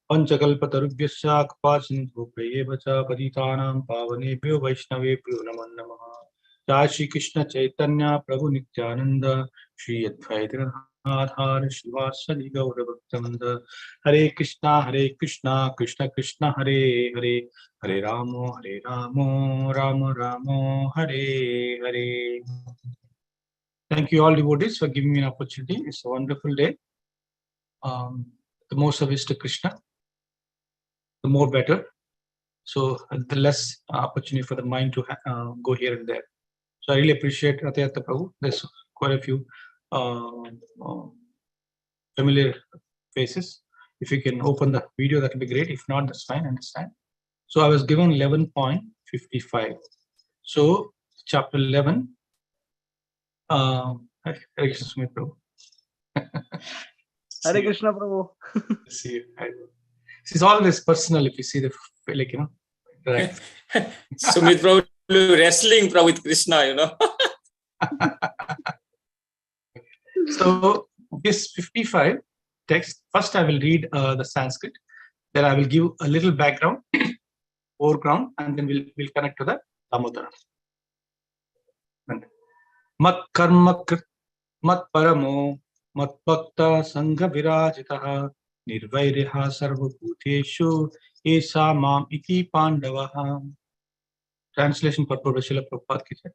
Panchakalpatarubhyasya Kృపాసింధుభ్యయేవచ పతితానాం పావనేభ్యో వైష్ణవేభ్యో నమో నమః. Jai Shri Krishna Chaitanya Prabhu Nityananda Shri Advaita Gadadhar Shivasadi Gaura Bhaktivinoda. Hare Krishna Krishna Krishna Hare Hare, Hare Ramo Ramo Ramo Hare Hare. Thank you all devotees for giving me an opportunity. It's a wonderful day. The more service to Krishna, the more better. So the less opportunity for the mind to go here and there. So I really appreciate Ratayatra Prabhu. There's quite a few familiar faces. If you can open the video, that would be great. If not, that's fine, I understand. So I was given 11.55. So chapter 11. Hare Krishna Prabhu. Hare Krishna Prabhu. See you. This is always personal if you see the, like, you know. Right. Sumit Prabhu wrestling Prabhu with Krishna, you know. So this 55 text, first I will read the Sanskrit, then I will give a little background, foreground, and then we'll connect to the Damodar. Mat karma krit mat paramo mat bhakta sangha virajitaha nirvairiha sarva bhuteshu esa mam iti pandavaha. Translation purport of Srila Prabhupada ki jai.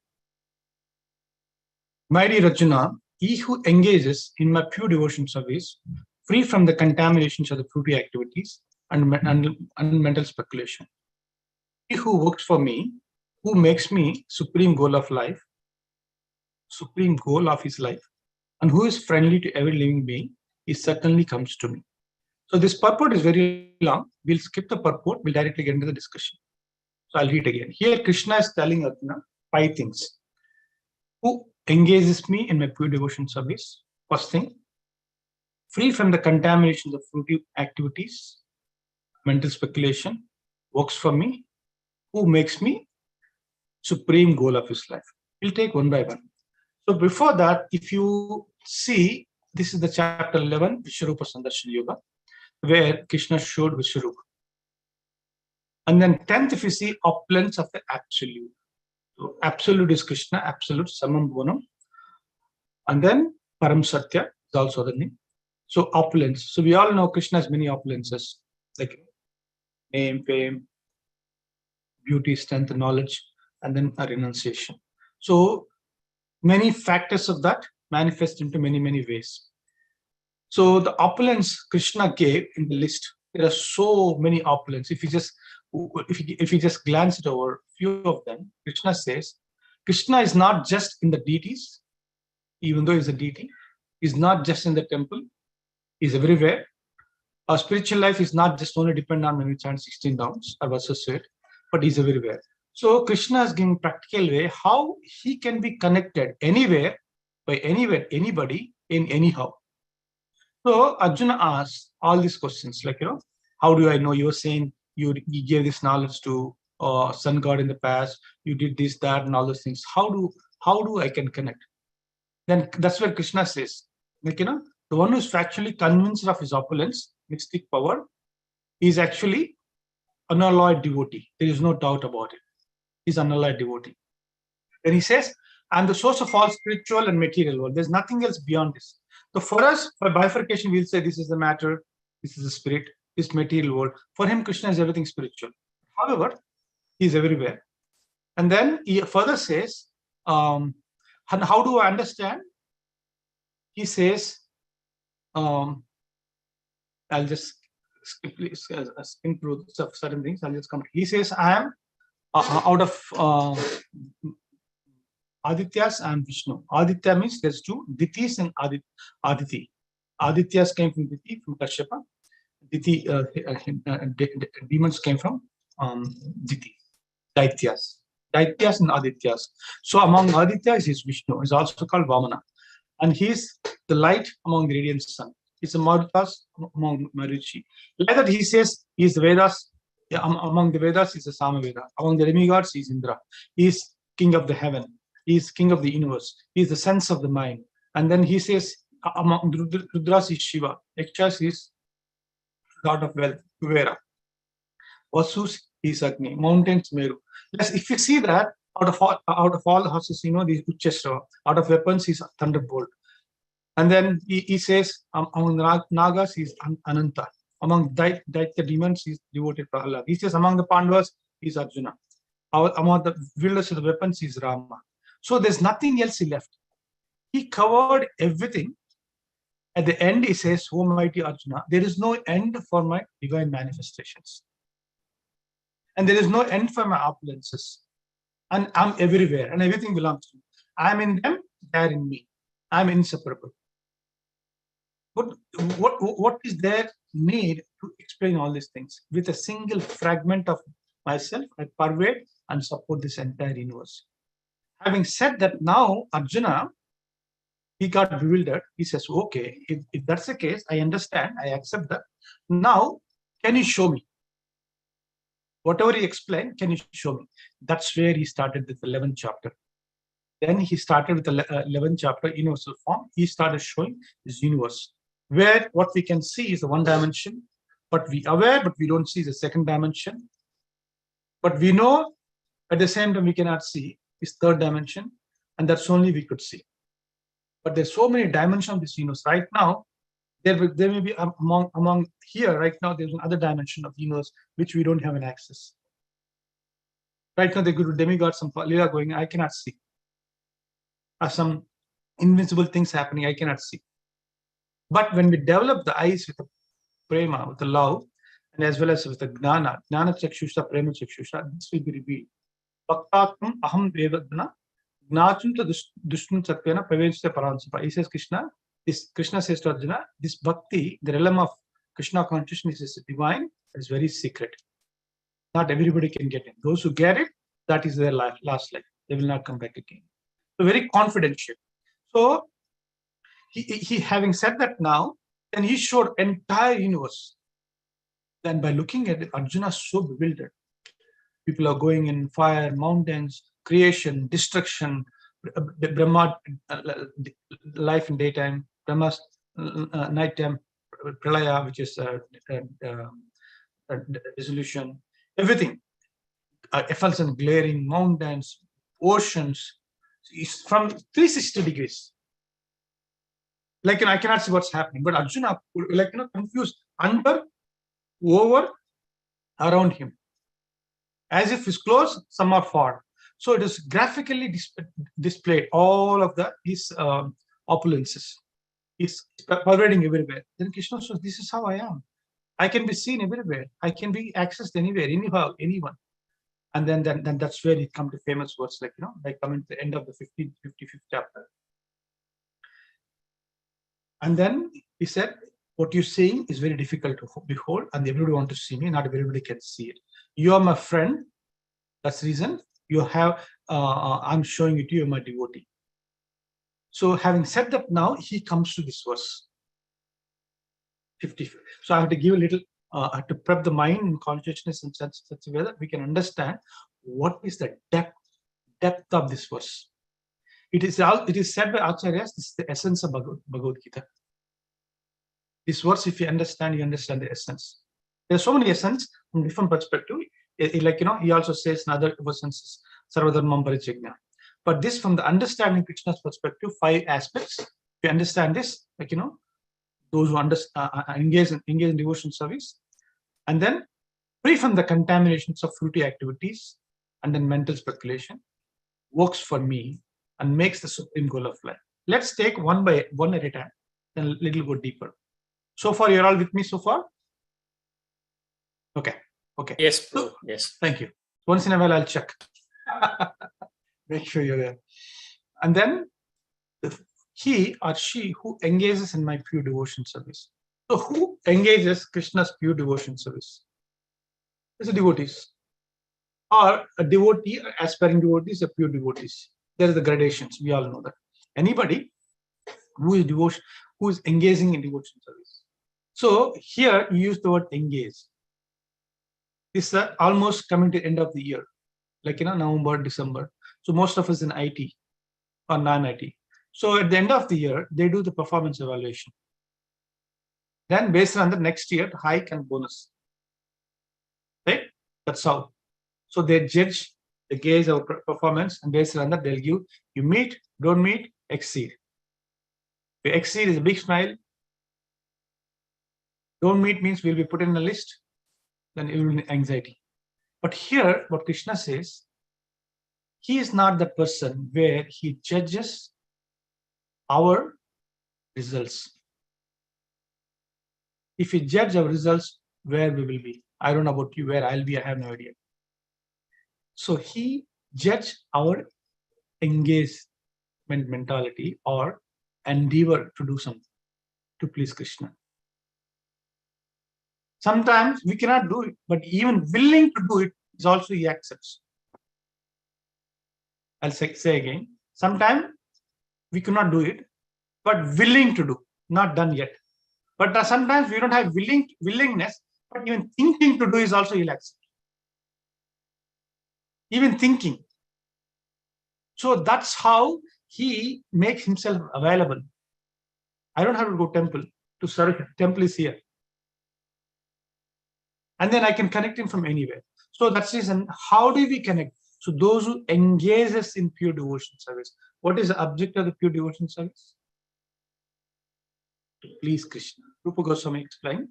My dear Arjuna, he who engages in my pure devotion service, free from the contaminations of the fruity activities and mental speculation. He who works for me, who makes me supreme goal of his life, and who is friendly to every living being, he certainly comes to me. So this purport is very long. We'll skip the purport. We'll directly get into the discussion. So I'll read again. Here Krishna is telling Arjuna 5 things. Who engages me in my pure devotion service? First thing, free from the contaminations of fruity activities, mental speculation, works for me, who makes me supreme goal of his life. We'll take one by one. So before that, if you see, this is the chapter 11, Vishwarupa Sandarshan Yoga, where Krishna showed Vishwarupa. And then 10th, if you see, opulence of the absolute. So absolute is Krishna, absolute, Samam Bhunam. And then Param Satya is also the name. So opulence. So we all know Krishna has many opulences, like name, fame, beauty, strength, knowledge, and then a renunciation. So many factors of that manifest into many, many ways. So the opulence Krishna gave in the list, there are so many opulence. If you just glance it over, few of them, Krishna says, Krishna is not just in the deities, even though he's a deity. He's not just in the temple, he's everywhere. Our spiritual life is not just only dependent on when we chant 16 rounds or verses said, but he's everywhere. So Krishna is giving practical way how he can be connected anywhere, by anywhere, anybody, in anyhow. So Arjuna asks all these questions, like, you know, how do I know? You were saying you gave this knowledge to sun god in the past, you did this, that, and all those things. How do I can connect? Then that's where Krishna says, like, you know, the one who's actually convinced of his opulence, mystic power, is actually unalloyed devotee. There is no doubt about it. He's unalloyed devotee. Then he says, I'm the source of all spiritual and material world. There's nothing else beyond this. So for us, for bifurcation, we'll say this is the matter, this is the spirit, this material world. For him, Krishna is everything spiritual. However, he's everywhere. And then he further says, and how do I understand? He says, I'll just skim through certain things. I'll just come. He says, I am out of Adityas and Vishnu. Aditya means there's 2 Ditis and Aditi. Adityas came from Diti, from Kashyapa. Diti, demons came from Diti. Daityas and Adityas. So among Adityas is Vishnu. He's also called Vamana. And he's the light among the radiant sun. He's a Marutas among Maruchi. Like that, he says he's the Vedas. Yeah, among the Vedas, he's the Samaveda. Among the demigods, he's Indra. He's king of the heaven. He's king of the universe. He's the sense of the mind. And then he says, among Rudras is Shiva. Yakshas is God of wealth, Kuvera. Vasus is Agni, mountains Meru. If you see that, out of all horses, these Uchesra, out of weapons, he's thunderbolt. And then he says, among Nagas, he's Ananta. Among Daitya demons, he's devoted Prahalad. He says, among the Pandavas, he's Arjuna. Among the wielders of the weapons, he's Rama. So there's nothing else he left. He covered everything. At the end, he says, O mighty Arjuna, there is no end for my divine manifestations. And there is no end for my opulences. And I'm everywhere, and everything belongs to me. I'm in them, they're in me. I'm inseparable. But what is there need to explain all these things? With a single fragment of myself, I pervade and support this entire universe. Having said that, now Arjuna, he got bewildered. He says, okay, if that's the case, I understand, I accept that. Now, can you show me? Whatever he explained, can you show me? That's where he started with the 11th chapter. Then he started with the 11th chapter, universal form. He started showing this universe, where what we can see is the one dimension, but we aware, but we don't see the second dimension. But we know at the same time we cannot see is third dimension, and that's only we could see. But there's so many dimensions of this universe. Right now, there may be among here, right now, there's another dimension of the universe which we don't have an access. Right now, there could be demigods, some Lila going, I cannot see. Or some invincible things happening, I cannot see. But when we develop the eyes with the prema, with the love, and as well as with the gnana chakshusha, prema chakshusha, this will be revealed. Bhaktatam aham vedadna, gnachum ta dushnum satyana pravesya paransapa. He says, Krishna says to Arjuna, this bhakti, the realm of Krishna consciousness is divine, is very secret. Not everybody can get it. Those who get it, that is their last life. They will not come back again. So very confidential. So he having said that now, then he showed entire universe. Then by looking at it, Arjuna is so bewildered. People are going in fire, mountains, creation, destruction, Brahma, life in daytime, Brahma's nighttime, pralaya, which is dissolution, everything. Effulgent, glaring, mountains, oceans, it's from 360 degrees. I cannot see what's happening, but Arjuna, confused, under, over, around him. As if it's close, some are far. So it is graphically displayed, all of his opulences. He's pervading everywhere. Then Krishna says, this is how I am. I can be seen everywhere. I can be accessed anywhere, anyhow, anyone. And then that's where it comes to famous words like coming to the end of the 55th chapter. And then he said, what you're saying is very difficult to behold, and everybody wants to see me, not everybody can see it. You are my friend. That's the reason you have, I'm showing it to you, my devotee. So having said that, now he comes to this verse 50. So I have to give a little, to prep the mind and consciousness in such a way that we can understand what is the depth of this verse. It is said by Acharyas, this is the essence of Bhagavad Gita. This verse, if you understand the essence. There are so many essence from different perspectives. He also says in other verses, Sarvadharmam Parichajna. But this, from the understanding Krishna's perspective, 5 aspects. If you understand this, those who engage in devotion service, and then free from the contaminations of fruity activities and then mental speculation, works for me and makes the supreme goal of life. Let's take one at a time, then a little go deeper. So far, you're all with me so far? Okay. Yes, yes. Thank you. Once in a while, I'll check. Make sure you're there. And then he or she who engages in my pure devotion service. So who engages Krishna's pure devotion service? It's a devotees. Or a devotee, aspiring devotees, a pure devotees. There are the gradations. We all know that. Anybody who is engaging in devotion service. So here you use the word engage. It's almost coming to the end of the year, November, December. So most of us in IT or non-IT. So at the end of the year, they do the performance evaluation. Then based on the next year, hike and bonus. Right? That's how. So they judge, they gauge our performance, and based on that, they'll give you meet, don't meet, exceed. If you exceed is a big smile. Don't meet means we'll be put in a list, then it will be anxiety. But here, what Krishna says, he is not the person where he judges our results. If he judge our results, where we will be. I don't know about you, where I'll be, I have no idea. So he judge our engagement mentality or endeavor to do something to please Krishna. Sometimes we cannot do it, but even willing to do it is also he accepts. I'll say again, sometimes we cannot do it, but willing to do, not done yet. But sometimes we don't have willingness, but even thinking to do is also he'll accept. Even thinking. So that's how he makes himself available. I don't have to go temple to serve him. Temple is here. And then I can connect him from anywhere. So that's the reason. How do we connect? So those who engage us in pure devotion service. What is the object of the pure devotion service? To please Krishna. Rupa Goswami explained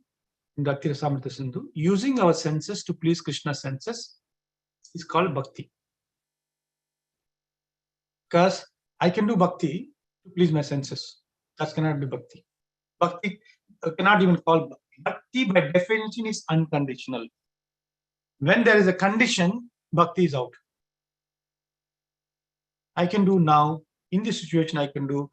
in Bhakti Rasamrita Sindhu, using our senses to please Krishna's senses is called bhakti. Because I can do bhakti to please my senses. That cannot be bhakti. Bhakti cannot even call bhakti. Bhakti by definition is unconditional. When there is a condition, bhakti is out. I can do now, in this situation I can do,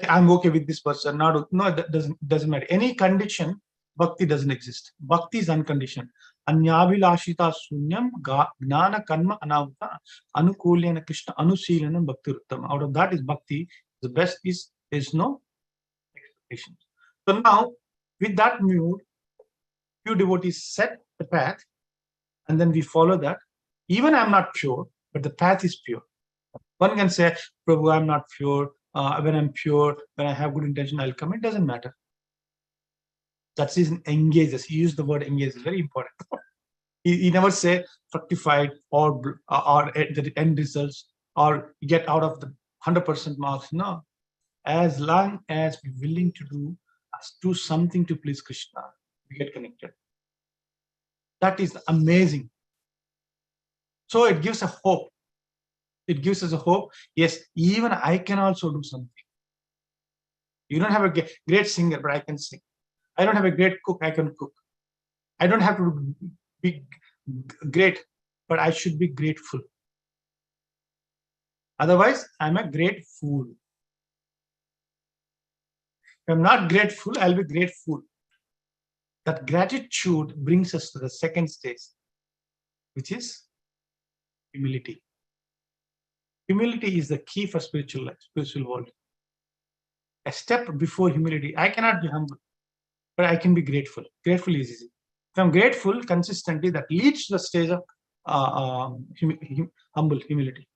I'm okay with this person. No, that doesn't matter. Any condition, bhakti doesn't exist. Bhakti is unconditional. Anyavilashita sunyam gnana karma anavuta anukulyana Krishna anusilanam bhakti uttama. Out of that is bhakti. The best is there's no expectations. So now, with that mood, few devotees set the path, and then we follow that. Even I'm not pure, but the path is pure. One can say, Prabhu, I'm not pure. When I'm pure, when I have good intention, I'll come. It doesn't matter. That's his engages. He used the word engage. It's very important. he never say fructified or at the end results or get out of the 100% marks. No. As long as we're willing to do something to please Krishna, we get connected. That is amazing. So it gives a hope. It gives us a hope. Yes, even I can also do something. You don't have a great singer, but I can sing. I don't have a great cook, I can cook. I don't have to be great, but I should be grateful. Otherwise, I'm a great fool. If I'm not grateful, I'll be grateful. That gratitude brings us to the second stage, which is humility. Humility is the key for spiritual life, spiritual world. A step before humility, I cannot be humble, but I can be grateful. Grateful is easy. If I'm grateful consistently, that leads to the stage of humble humility.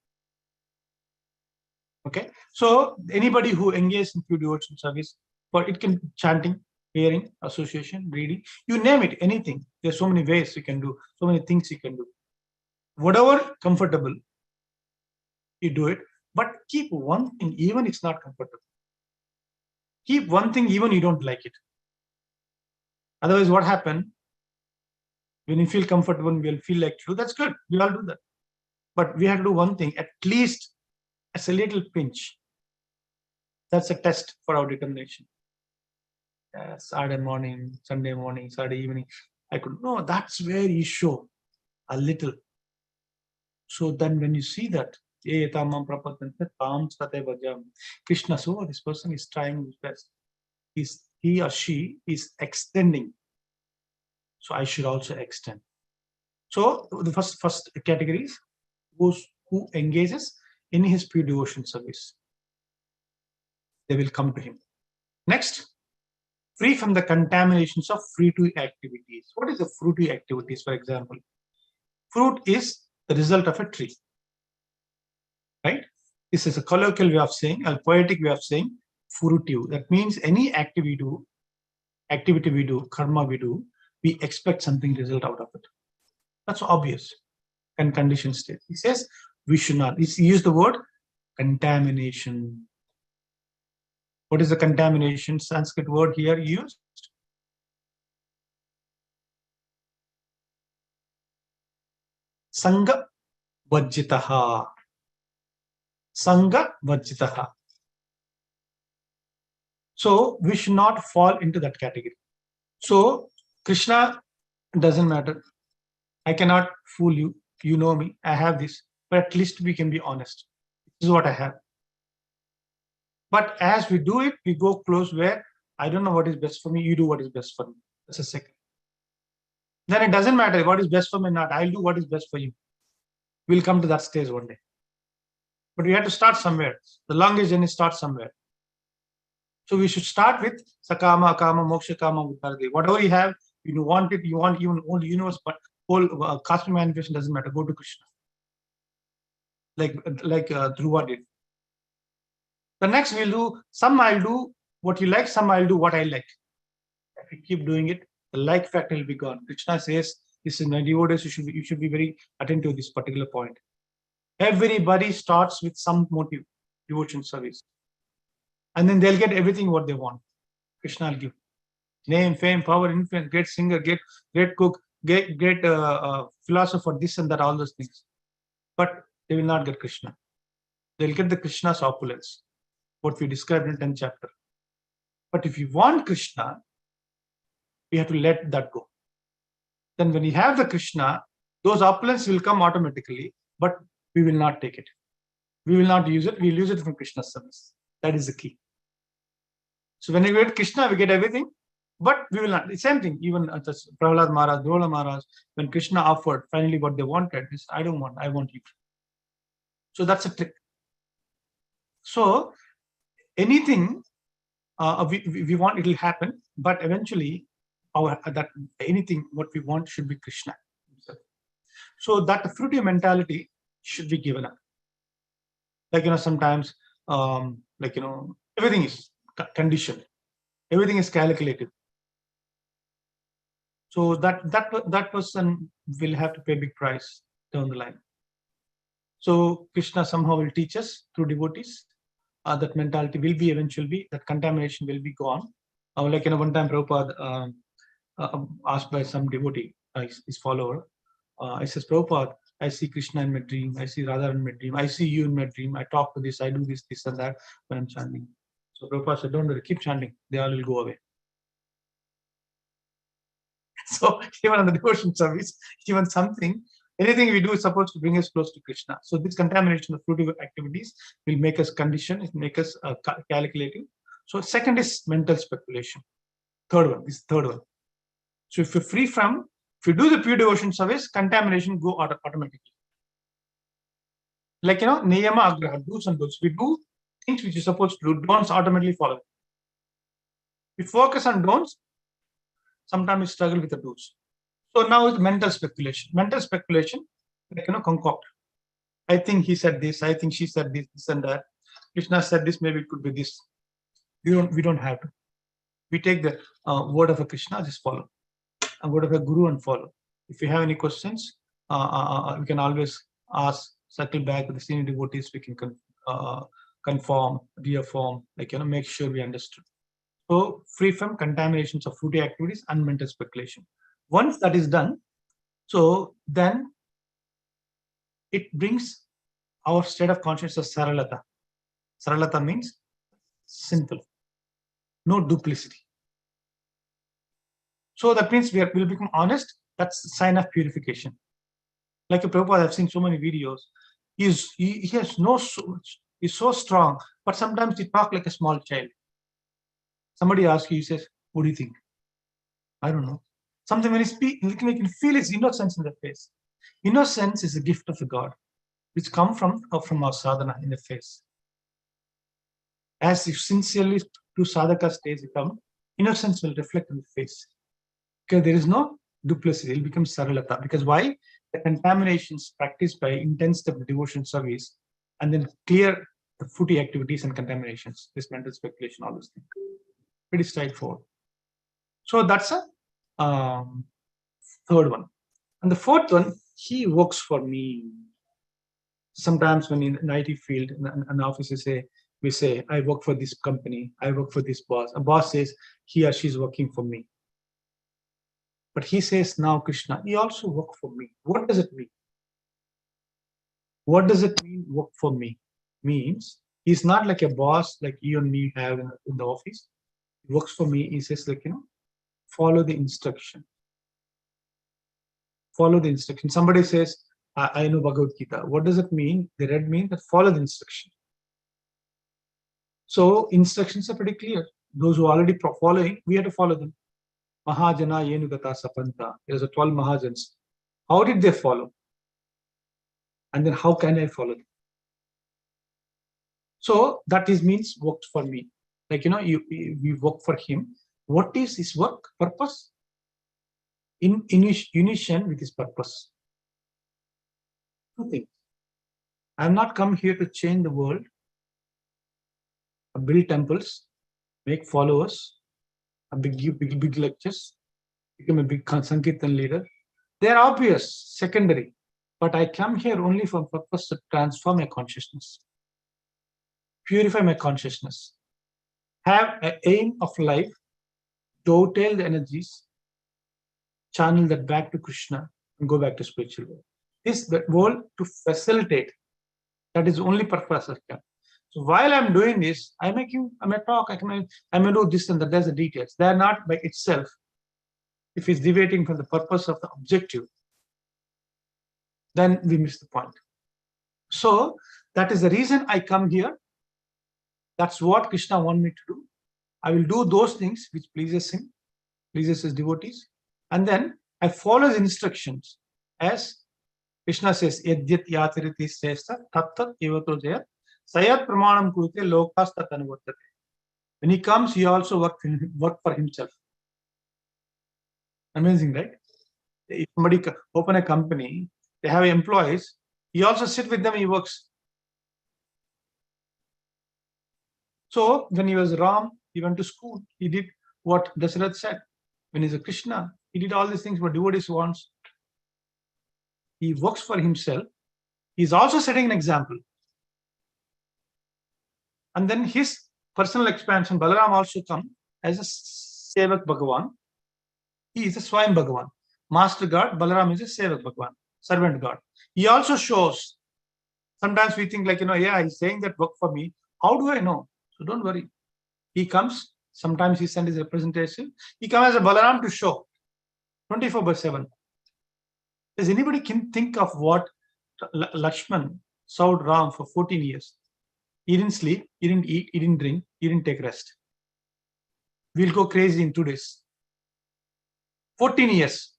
Okay, so anybody who engages in pure devotion service, for it can be chanting, hearing, association, reading, you name it, anything. There's so many ways you can do, so many things you can do. Whatever comfortable, you do it, but keep one thing, even it's not comfortable. Keep one thing, even you don't like it. Otherwise, what happens? When you feel comfortable, we'll feel like to do, that's good. We all do that. But we have to do one thing, at least as a little pinch. That's a test for our determination. Saturday morning, Sunday morning, Saturday evening, I could, no, that's where you show a little. So then when you see that, Krishna, so this person is trying his best. He or she is extending. So I should also extend. So the first category is those who engages in his pure devotion service. They will come to him. Next, free from the contaminations of fruitive activities. What is the fruitive activities, for example? Fruit is the result of a tree. Right? This is a colloquial way of saying, a poetic way of saying fruitive. That means any activity activity we do, karma we do, we expect something result out of it. That's obvious. And conditioned state. He says we should not. He used the word contamination. What is the contamination? Sanskrit word here used. Sangha vajjitaha. Sangha vajjitaha. So we should not fall into that category. So Krishna doesn't matter. I cannot fool you. You know me. I have this. But at least we can be honest. This is what I have. But as we do it, we go close where I don't know what is best for me. You do what is best for me. That's a second. Then it doesn't matter what is best for me or not. I'll do what is best for you. We'll come to that stage one day. But we have to start somewhere. The longest journey starts somewhere. So we should start with Sakama, Akama, Moksha, Kama, Uttaradev. Whatever you have, you want it, you want even whole universe, but whole cosmic manifestation doesn't matter. Go to Krishna. Like Dhruva did. The next we'll do, some I'll do what you like, some I'll do what I like. If you keep doing it, the like factor will be gone. Krishna says, this is my devotees, you should be very attentive to this particular point. Everybody starts with some motive, devotion service. And then they'll get everything what they want. Krishna will give. Name, fame, power, influence, great singer, great cook, great philosopher, this and that, all those things. But they will not get Krishna. They'll get the Krishna's opulence, what we described in 10th chapter. But if you want Krishna, we have to let that go. Then when you have the Krishna, those opulence will come automatically, but we will not take it. We will not use it. We'll use it from Krishna's service. That is the key. So when we get Krishna, we get everything, but we will not. The same thing, even Prahlad Maharaj, Drola Maharaj, when Krishna offered finally what they wanted, he said, I don't want, I want you. So that's a trick. So anything we want, it will happen, but eventually anything what we want should be Krishna. So that fruity mentality should be given up. Like, sometimes, everything is conditioned. Everything is calculated. So that person will have to pay a big price down the line. So Krishna somehow will teach us through devotees. That mentality will be eventually, that contamination will be gone. One time Prabhupada asked by some devotee, his follower, he says, Prabhupada, I see Krishna in my dream, I see Radha in my dream, I see you in my dream, I talk to this, I do this and that when I'm chanting. So Prabhupada said, don't worry, keep chanting, they all will go away. So even on the devotion service, even anything we do is supposed to bring us close to Krishna. So this contamination of fruitive activities will make us conditioned, it make us calculating. So second is mental speculation. Third one. So if you do the pure devotion service, contamination go automatically. Like, niyama agraha, do's and don'ts. We do things which you're supposed to do, don'ts automatically follow. We focus on don'ts, sometimes we struggle with the do's. So now it's mental speculation. Mental speculation, concoct. I think he said this, I think she said this and that. Krishna said this, maybe it could be this. We don't have to. We take the word of a Krishna, just follow. And word of a guru and follow. If you have any questions, we can always ask, circle back with the senior devotees, we can confirm, reaffirm, make sure we understood. So free from contaminations of fruity activities and mental speculation. Once that is done, so then it brings our state of consciousness as saralata. Saralata means simple, no duplicity. So that means we'll become honest. That's the sign of purification. Like a Prabhupada, I've seen so many videos. He has he's so strong, but sometimes he talks like a small child. Somebody asks you, he says, what do you think? I don't know. Something when he speaks, you can feel his innocence in the face. Innocence is a gift of the God, which comes from our sadhana in the face. As if sincerely to sadhaka stage come, innocence will reflect in the face. Because there is no duplicity, it will become saralata. Because why? The contaminations practiced by intense devotion service and then clear the fruity activities and contaminations, this mental speculation, all those things. Pretty straightforward. So that's a third one. And the fourth one, he works for me. Sometimes when in an IT field, an office we say, I work for this company, I work for this boss. A boss says he or she is working for me. But he says now, Krishna, he also work for me. What does it mean? What does it mean, work for me? Means he's not like a boss like you and me have in the office. He works for me. He says like, follow the instruction. Follow the instruction. Somebody says, I know Bhagavad Gita. What does it mean? The red means that follow the instruction. So instructions are pretty clear. Those who are already following, we have to follow them. Mahajana yenugata sapanta. There's a 12 Mahajans. How did they follow? And then how can I follow them? So that is means worked for me. Like, we work for him. What is his work purpose? In unison with his purpose. Two things. I have not come here to change the world, build temples, make followers, give big lectures, become a big Sankirtan leader. They are obvious, secondary. But I come here only for purpose to transform my consciousness, purify my consciousness, have an aim of life, dovetail the energies, channel that back to Krishna, and go back to spiritual world. Is the world to facilitate. That is the only purpose I can. So while I'm doing this, I may talk, I may do this and that. There's the details. They are not by itself. If it's deviating from the purpose of the objective, then we miss the point. So that is the reason I come here. That's what Krishna wants me to do. I will do those things which pleases him, pleases his devotees, and then I follow his instructions as Krishna says, Yadyat yatiriti sesta tattat evato jayat sayat pramanam kurute lokas tat anuvartate. When he comes, he also work for himself. Amazing, right? If somebody open a company, they have employees, he also sit with them, he works. So when he was Ram, he went to school, he did what Dasarath said. When he's a Krishna, he did all these things what devotees wants. He works for himself. He's also setting an example. And then his personal expansion, Balaram also come as a Sevak Bhagavan. He is a Swayam Bhagavan. Master God, Balaram is a Sevak Bhagavan, servant God. He also shows, sometimes we think like, yeah, he's saying that work for me. How do I know? So don't worry. He comes, sometimes he sends his representation. He comes as a Balaram to show 24/7. Does anybody can think of what Lakshman served Ram for 14 years? He didn't sleep, he didn't eat, he didn't drink, he didn't take rest. We'll go crazy in 2 days. 14 years.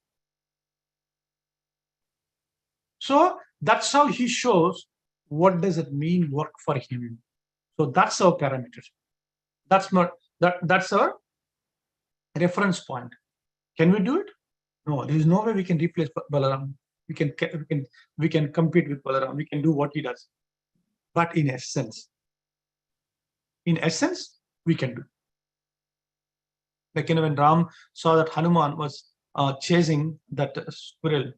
So that's how he shows what does it mean work for him. So that's our parameter. That's our reference point. Can we do it? No, there is no way we can replace Balaram. We can compete with Balaram. We can do what he does. But in essence, we can do. Like when Ram saw that Hanuman was chasing that squirrel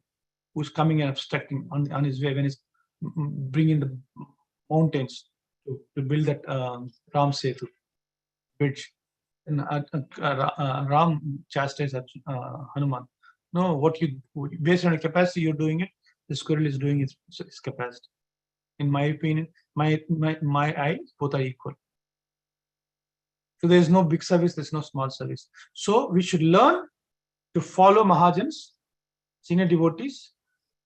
who's coming and obstructing on his way when he's bringing the mountains to build that Ram Setu bridge. And Ram chastised Hanuman. No, based on the capacity you're doing it, the squirrel is doing its capacity. In my opinion, my eyes, both are equal. So there's no big service, there's no small service. So we should learn to follow Mahajans, senior devotees.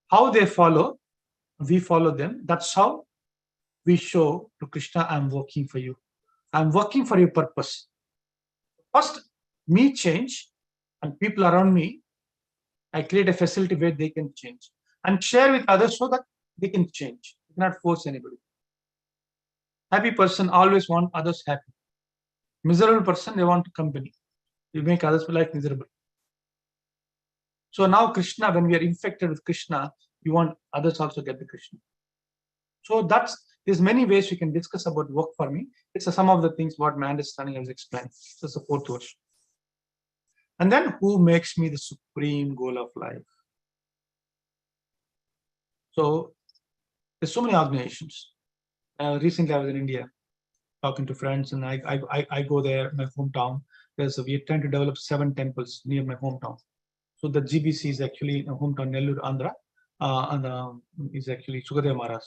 How they follow, we follow them. That's how we show to Krishna, I'm working for you. I'm working for your purpose. First, me change, and people around me, I create a facility where they can change and share with others so that they can change. You cannot force anybody. Happy person always want others happy. Miserable person, they want company. You make others' life miserable. So now Krishna, when we are infected with Krishna, we want others also get the Krishna. So there's many ways we can discuss about work for me. It's some of the things what my understanding has explained. That's the fourth verse. And then who makes me the supreme goal of life? So there's so many organizations. Recently, I was in India talking to friends, and I go there, my hometown. We're trying to develop 7 temples near my hometown. So the GBC is actually in hometown, Nellore, Andhra, and is actually Sukadeva Maharaj.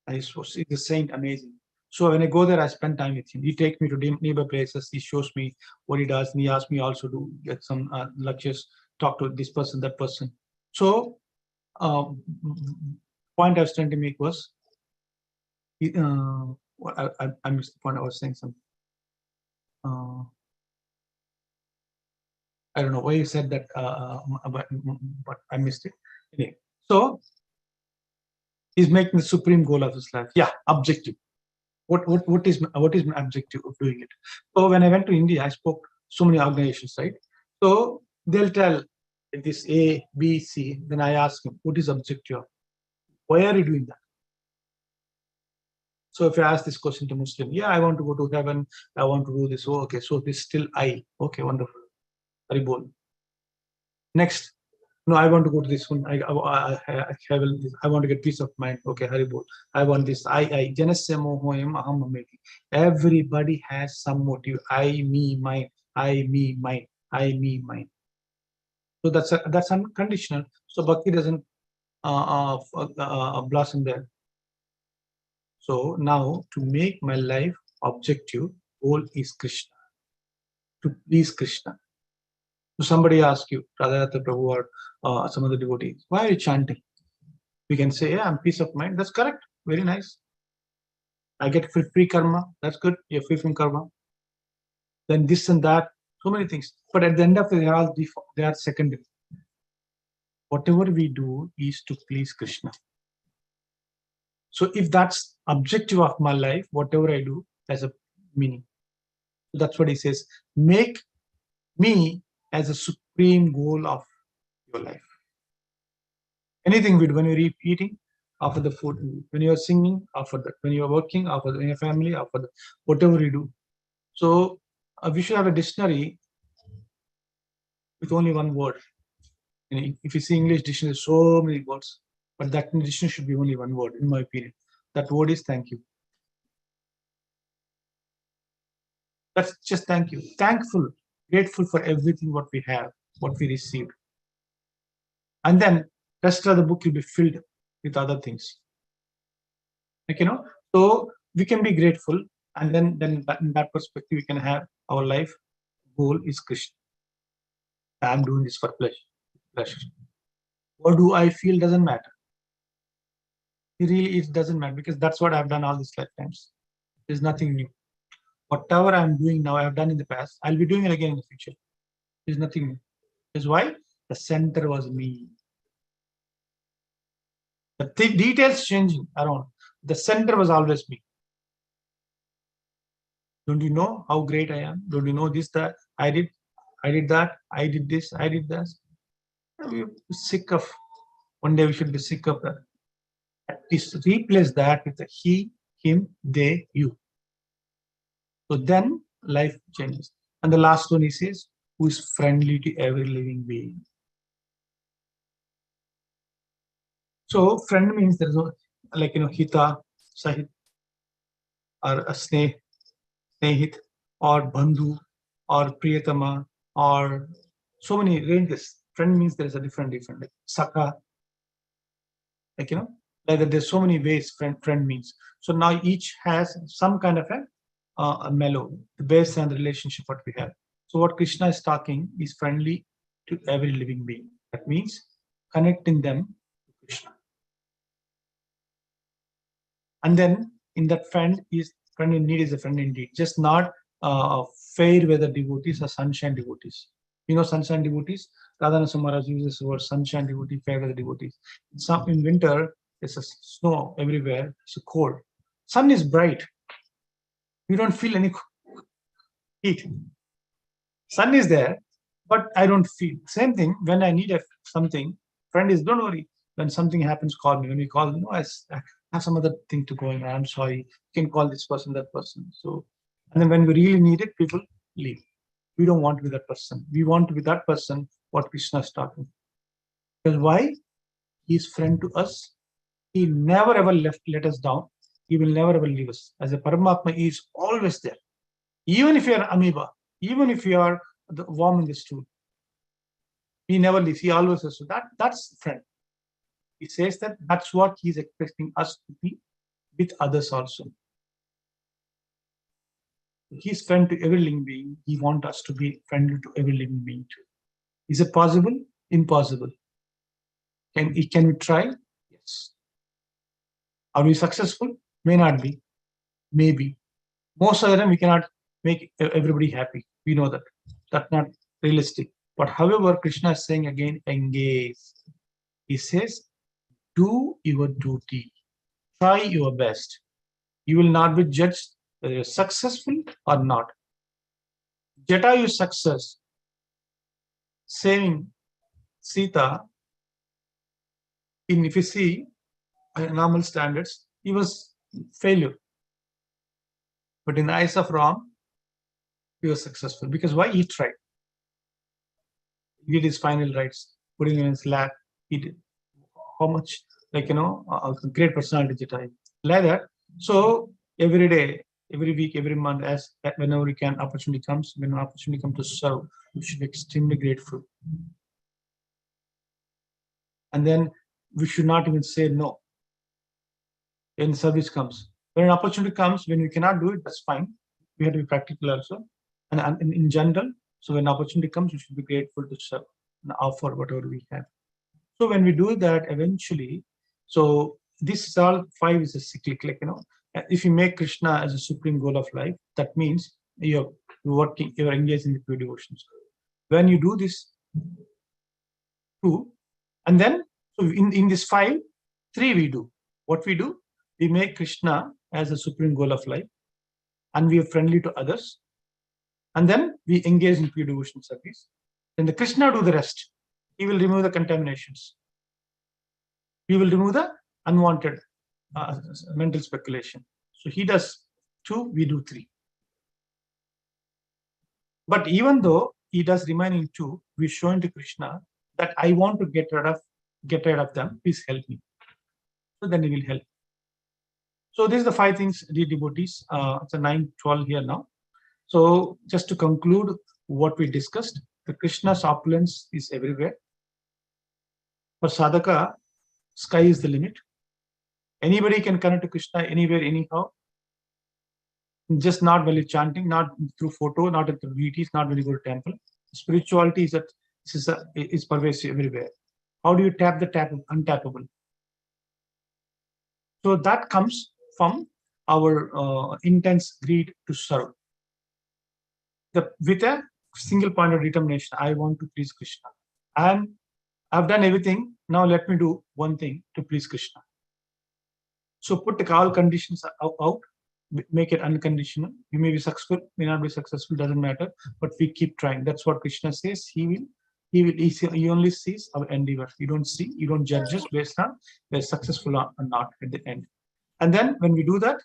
He's the saint, amazing. So when I go there, I spend time with him. He takes me to neighbor places. He shows me what he does, and he asks me also to get some lectures, talk to this person, that person. So point I was trying to make was, I missed the point. I was saying something. I don't know why you said that, but I missed it. Anyway, so he's making the supreme goal of his life. Yeah, objective. What is my objective of doing it? So when I went to India, I spoke so many organizations, right? So they'll tell this A, B, C. Then I ask him, what is objective? Why are you doing that? So if I ask this question to Muslim, yeah, I want to go to heaven. I want to do this. Oh, okay. So this still I. Okay, wonderful. Very bold. Next, no, I want to go to this one. I want to get peace of mind. Okay, Haribol. I want this. Everybody has some motive. I, me, mine. I, me, mine. I, me, mine. So that's unconditional. So bhakti doesn't blossom there. So now to make my life objective, goal is Krishna. To please Krishna. So somebody asks you, Radharata Prabhu or some other devotees, why are you chanting? We can say, yeah, I'm peace of mind. That's correct. Very nice. I get free karma. That's good. You're free from karma. Then this and that, so many things. But at the end of the day, they are secondary. Whatever we do is to please Krishna. So if that's objective of my life, whatever I do has a meaning. So that's what he says. Make me as a supreme goal of your life. Anything we do, when you're eating, offer the food. When you're singing, offer that. When you're working, offer that. In your family, offer that. Whatever you do. So we should have a dictionary with only one word. And if you see English dictionary, so many words, but that dictionary should be only one word, in my opinion. That word is thank you. That's just thank you. Thankful, grateful for everything what we have, what we received. And then rest of the book will be filled with other things. Like, so we can be grateful, and then in that perspective, we can have our life goal is Krishna. I'm doing this for pleasure. What do I feel doesn't matter. It doesn't matter, because that's what I've done all these lifetimes. There's nothing new. Whatever I'm doing now, I've done in the past, I'll be doing it again in the future. There's nothing new. Because why? The center was me. The details changing around. The center was always me. Don't you know how great I am? Don't you know this, that? I did that. I did this. I did that. We're sick of. One day we should be sick of that. At least replace that with a he, him, they, you. So then life changes. And the last one he says, who is friendly to every living being. So friend means there's no, like, hita, sahit, or a snehit, or bandhu, or priyatama, or so many ranges. Friend means there's a different, like saka, like, like there's so many ways friend means. So now each has some kind of a mellow, based on the relationship what we have. So what Krishna is talking is friendly to every living being. That means connecting them to Krishna. And then in that friend in need is a friend indeed. Just not fair weather devotees or sunshine devotees. Sunshine devotees. Radhana Maharaj uses the word sunshine devotee, fair weather devotees. In winter, there's a snow everywhere. It's cold. Sun is bright. You don't feel any heat. Sun is there, but I don't feel. Same thing when I need something. Friend is, don't worry. When something happens, call me. When you call, I have some other thing to going on. I'm sorry. You can call this person, that person. So, and then when we really need it, people leave. We don't want to be that person. We want to be that person what Krishna is talking. Because why? He is friend to us. He never ever let us down. He will never ever leave us. As a Paramatma, he is always there. Even if you are amoeba, even if you are the worm in the stool, he never leaves. He always says so. That's friend. He says that that's what he's expecting us to be with others also. He's friend to every living being. He wants us to be friendly to every living being too. Is it possible? Impossible. Can we try? Yes. Are we successful? May not be. Maybe. Most of the time we cannot make everybody happy. We know that. That's not realistic. But however, Krishna is saying again, engage. He says, do your duty. Try your best. You will not be judged whether you're successful or not. Jata's success, saving Sita, if you see normal standards, he was failure. But in the eyes of Ram, he was successful. Because why? He tried. He did his final rites, putting in his lap. He did. How much, like, great personality Jata. Like that. So every day, every week, every month, as whenever we can, opportunity comes, when an opportunity comes to serve, we should be extremely grateful. And then we should not even say no when service comes. When an opportunity comes, when we cannot do it, that's fine. We have to be practical also. And in general, so when opportunity comes, we should be grateful to serve and offer whatever we have. So when we do that, eventually, so this is all 5 is a cyclic, if you make Krishna as a supreme goal of life, that means you're working, you're engaged in the pure devotions. When you do this 2, and then so in this 5, 3 we do. What we do? We make Krishna as a supreme goal of life, and we are friendly to others, and then we engage in pure devotion service. Then the Krishna do the rest. He will remove the contaminations. He will remove the unwanted mental speculation. So he does 2, we do 3. But even though he does remaining 2, we show into Krishna that I want to get rid of them. Please help me. So then he will help. So these are the 5 things, dear devotees. It's a 9:12 here now. So just to conclude what we discussed, the Krishna's opulence is everywhere. For sadhaka, sky is the limit. Anybody can connect to Krishna anywhere, anyhow. Just not while chanting, not through photo, not through deities, not when you go to temple. Spirituality is pervasive everywhere. How do you tap the untappable? So that comes from our intense greed to serve. With a single point of determination, I want to please Krishna. And I've done everything. Now let me do one thing to please Krishna. So put all conditions out, make it unconditional. You may be successful, may not be successful, doesn't matter. But we keep trying. That's what Krishna says. He only sees our endeavor. You don't judge us based on we're successful or not at the end. And then when we do that,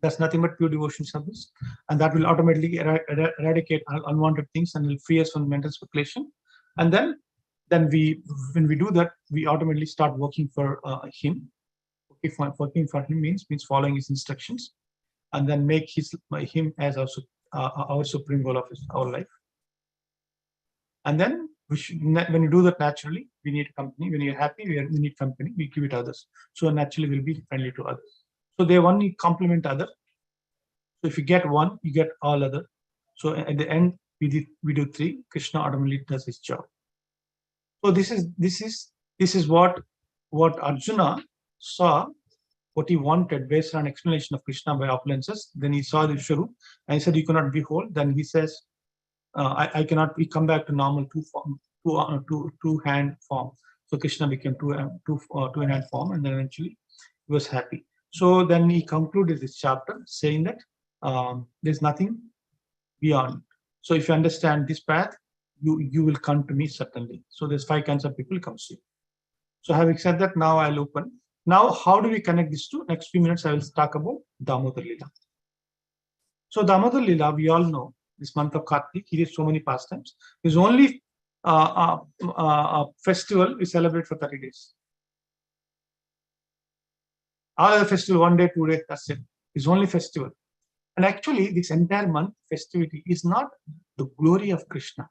that's nothing but pure devotion service, and that will automatically eradicate unwanted things and will free us from mental speculation. And then when we do that, we automatically start working for him. Working for him means following his instructions, and then make him as our supreme goal of our life. And then when you do that naturally, we need company. When you're happy, we need company. We give it others. So naturally, we'll be friendly to others. So they only complement other. So if you get one, you get all other. So at the end, we do 3. Krishna automatically does his job. So this is what Arjuna saw, what he wanted based on explanation of Krishna by opulences. Then he saw the Vishwarup, and he said, "You cannot behold." Then he says, "I cannot." We come back to normal two-hand form. So Krishna became two-hand form, and then eventually he was happy. So then he concluded this chapter saying that there's nothing beyond. So if you understand this path, you will come to me certainly. So there's 5 kinds of people come to you. So having said that, now I'll open. Now, how do we connect these two? Next few minutes, I will talk about Damodar Lila. So Damodar Lila, we all know this month of Kartik. He did so many pastimes. His only festival we celebrate for 30 days. All other festival, 1 day, 2 days, that's it. His only festival. And actually, this entire month festivity is not the glory of Krishna.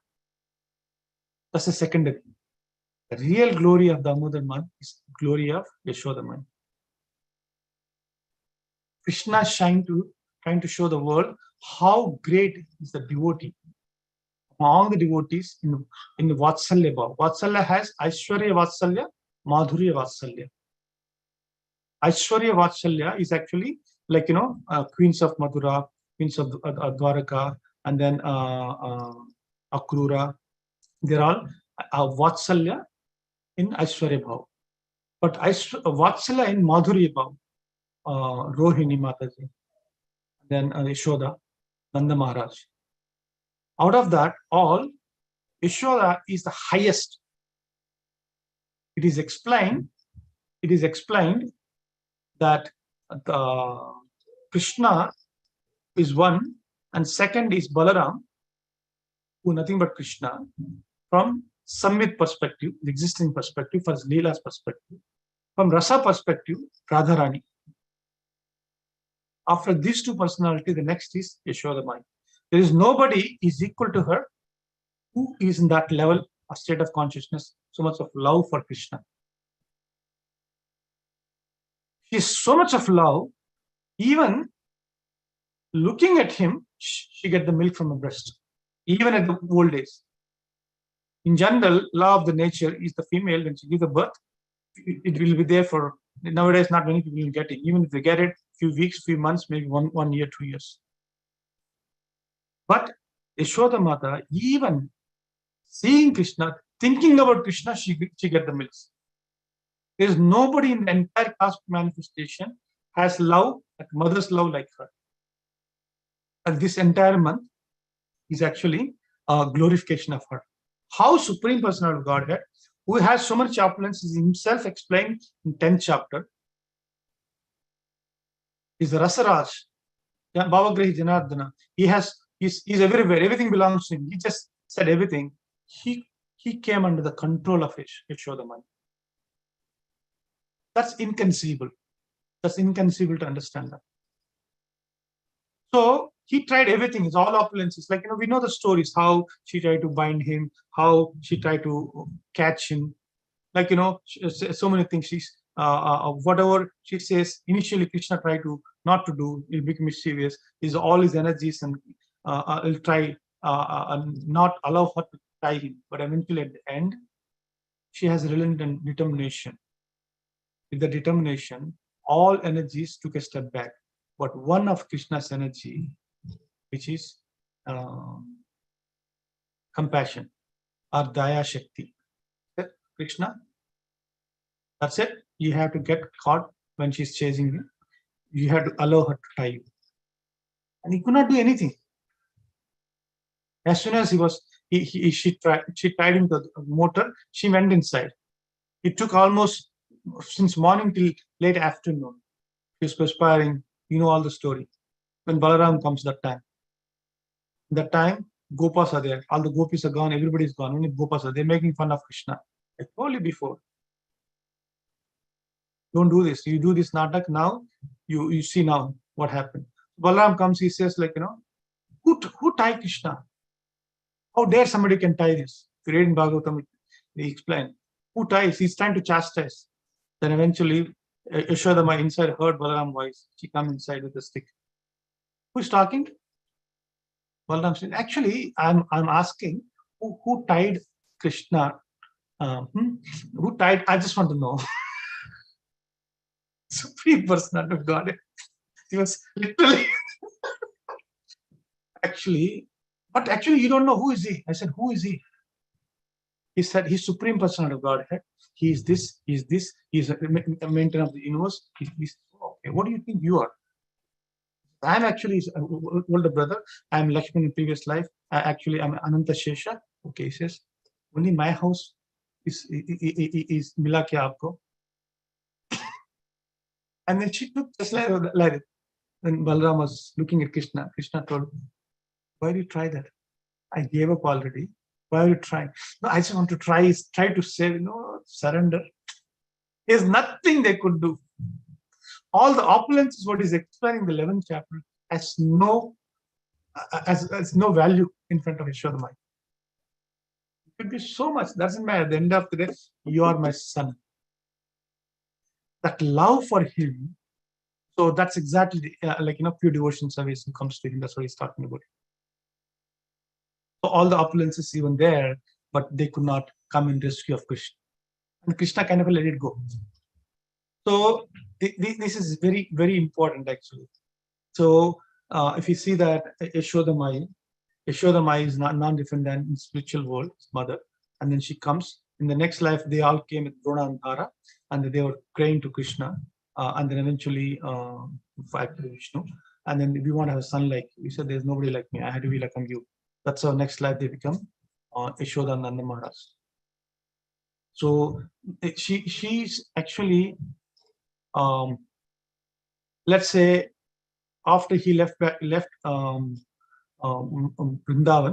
That's the secondary. The real glory of Damodar month is the glory of Yashoda month. Krishna is trying to show the world how great is the devotee. Among the devotees in the Vatsalya Bhav. Vatsalya has Aishwarya Vatsalya, Madhurya Vatsalya. Aishwarya Vatsalya is actually like, queens of Mathura, queens of Dwaraka, and then Akrura. They're all Vatsalya in Aishwarya Bhav. But Vatsalya in Madhurya Bhav, Rohini Mataji, then Yashoda, Nanda Maharaj. Out of that, all, Yashoda is the highest. It is explained that Krishna is one, and second is Balaram, who nothing but Krishna, from Samvit perspective, the existing perspective, for Lila's perspective. From Rasa perspective, Radharani. After these two personalities, the next is Yashoda Mai. There is nobody is equal to her who is in that level, a state of consciousness, so much of love for Krishna. She is so much of love, even looking at him, she gets the milk from her breast, even at the old days. In general, law of the nature is the female, when she gives a birth, it will be there for, nowadays not many people will get it. Even if they get it, few weeks, few months, maybe one year, 2 years. But Yashoda Mata, even seeing Krishna, thinking about Krishna, she gets the milk. There is nobody in the entire caste manifestation has love, like mother's love like her. And this entire month is actually a glorification of her. How Supreme Personality of Godhead, who has so much opulence, is himself explained in 10th chapter, is the Rasaraj, Bhavagrihi Janardana. He's everywhere, everything belongs to him. He just said everything. He came under the control of Yashoda Mai. That's inconceivable. That's inconceivable to understand that. So he tried everything. It's all opulences. Like, we know the stories, how she tried to bind him, how she tried to catch him. Like, so many things. She's whatever she says, initially Krishna tried to not to do, he'll become mischievous. Is all his energies and he'll try not allow her to tie him. But eventually at the end, she has relentless determination. With the determination, all energies took a step back. But one of Krishna's energy, which is compassion or Daya Shakti. Krishna, that's it. You have to get caught when she's chasing you. You have to allow her to tie you. And he could not do anything. As soon as she tied him to the motor, she went inside. It took almost since morning till late afternoon. She was perspiring. You know all the story. When Balaram comes that time, Gopas are there. All the gopis are gone. Everybody is gone. Only Gopas are there. They're making fun of Krishna. I told you before. Don't do this. You do this natak now. You see now what happened. Balaram comes. He says, who tied Krishna? How dare somebody can tie this? If you read in Bhagavatam, he explained. Who ties? He's trying to chastise. Then eventually, Yashoda Mai inside heard Balaram's voice. She comes inside with a stick. Who's talking? Balaram said, actually, I'm asking who tied Krishna? Who tied? I just want to know. Supreme Personality of Godhead. He was literally actually, you don't know who is he? I said, who is he? He said, he's Supreme Personality of Godhead. He is this, he's a maintainer of the universe. Okay, what do you think you are? I'm actually his older brother. I'm Lakshman in previous life. I'm Ananta Shesha. Okay, he says, only my house is Mila kya aapko? And then she took just like that. When Balaram was looking at Krishna, Krishna told, Why do you try that? I gave up already. Why are you trying? No, I just want to try to save, surrender. There's nothing they could do. All the opulence is what is explaining the 11th chapter has no value in front of Yashodamai. It could be so much. Doesn't matter. At the end of the day, you are my son. That love for him. So that's exactly pure devotion service who comes to him. That's what he's talking about. So all the opulence is even there, but they could not come in rescue of Krishna. And Krishna kind of let it go. So this is very, very important actually. So if you see that Yashodamai is not different than in spiritual world, his mother. And then she comes. In the next life, they all came with Drona and Tara, and they were praying to Krishna. And then eventually, actually Vishnu. And then we want to have a son like you. He said, there's nobody like me. I had to be like you. That's how next life they become Yashoda and Nanda Maharaj. So she's actually, let's say, after he left Vrindavan,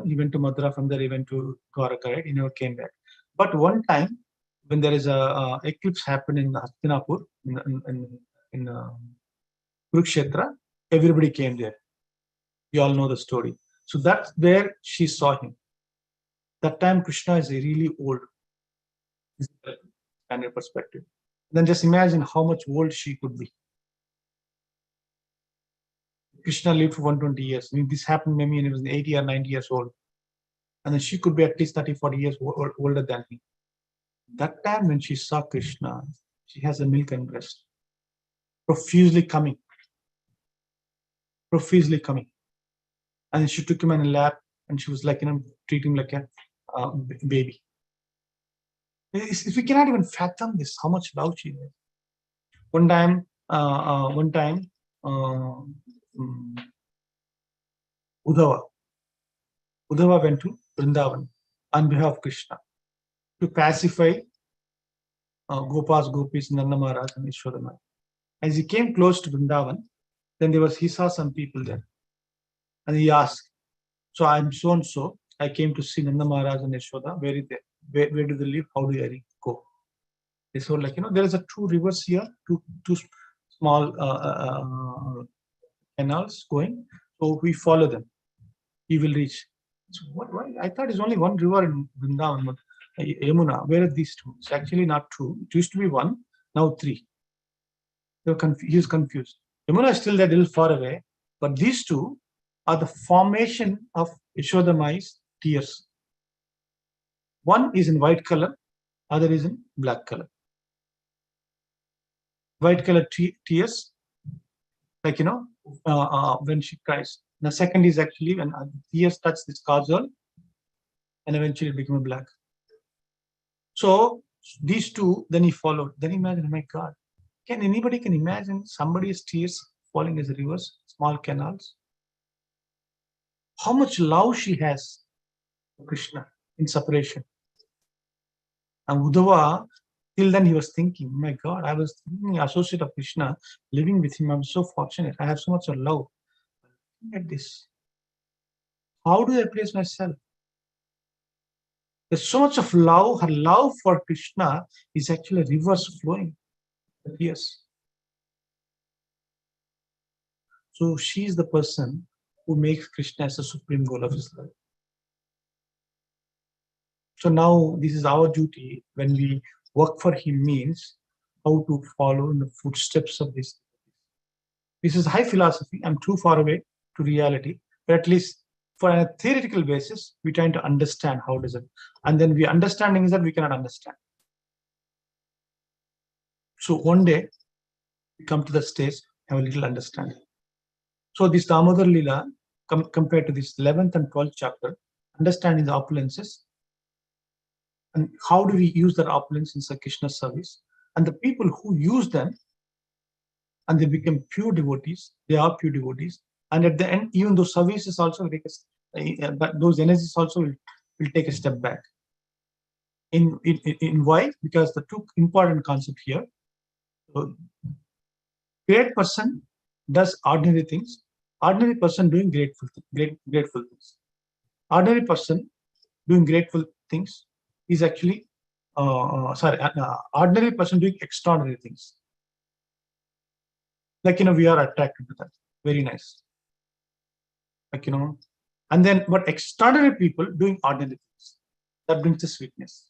he went to Mathura. From there, he went to Dwaraka. Right? He never came back. But one time, when there is a eclipse happened in Hastinapur, in Kurukshetra, everybody came there. You all know the story. So that's where she saw him. That time, Krishna is really old. Standard perspective. Then just imagine how much old she could be. Krishna lived for 120 years. I mean, this happened maybe when he was 80 or 90 years old. And then she could be at least 30, 40 years older than him. That time when she saw Krishna, she has a milk and breast. Profusely coming. And she took him in a lap and she was like, treat him like a baby. We cannot even fathom this, how much love she has. One time, Uddhava went to Vrindavan on behalf of Krishna to pacify Gopis, Nanda Maharaj, and Yashodamai. As he came close to Vrindavan, then he saw some people there. And he asked, so I'm so and so. I came to see Nanda Maharaj and Yashoda. Where is they? Where do they live? How do I go? They said, there is two rivers here, two small canals going. So we follow them. He will reach. So what? I thought it's only one river in Vrindavan, Yamuna. Where are these two? It's actually not true. It used to be one, now three. He was confused. Yamuna is still there, a little far away, but these two are the formation of Yashodamai's tears. One is in white color, other is in black color. White color tears, when she cries. The second is actually when tears touch this kajal and eventually become black. So these two, then he followed. Then imagine, oh my God, can anybody imagine somebody's tears falling as rivers, small canals? How much love she has for Krishna in separation. And Uddhava, till then he was thinking, oh my God, I was thinking associate of Krishna, living with him. I'm so fortunate. I have so much of love. Look at this. How do I place myself? There's so much of love. Her love for Krishna is actually rivers flowing. Yes. So she is the person who makes Krishna as the supreme goal of his life. So now this is our duty when we work for him, means how to follow in the footsteps of this. This is high philosophy. I'm too far away to reality, but at least for a theoretical basis, we're trying to understand how does it. And then we understanding is that we cannot understand. So one day, we come to the stage, have a little understanding. So this Damodar Lila, compared to this 11th and 12th chapter, understanding the opulences, and how do we use that opulence in Krishna service, and the people who use them, and they become pure devotees, they are pure devotees, and at the end, even those services also take those energies also will take a step back. In why? Because the two important concepts here. So, great person does ordinary things, ordinary person doing grateful things. Ordinary person doing grateful things is actually ordinary person doing extraordinary things. Like, we are attracted to that. Very nice. Like, and then, but extraordinary people doing ordinary things, that brings the sweetness.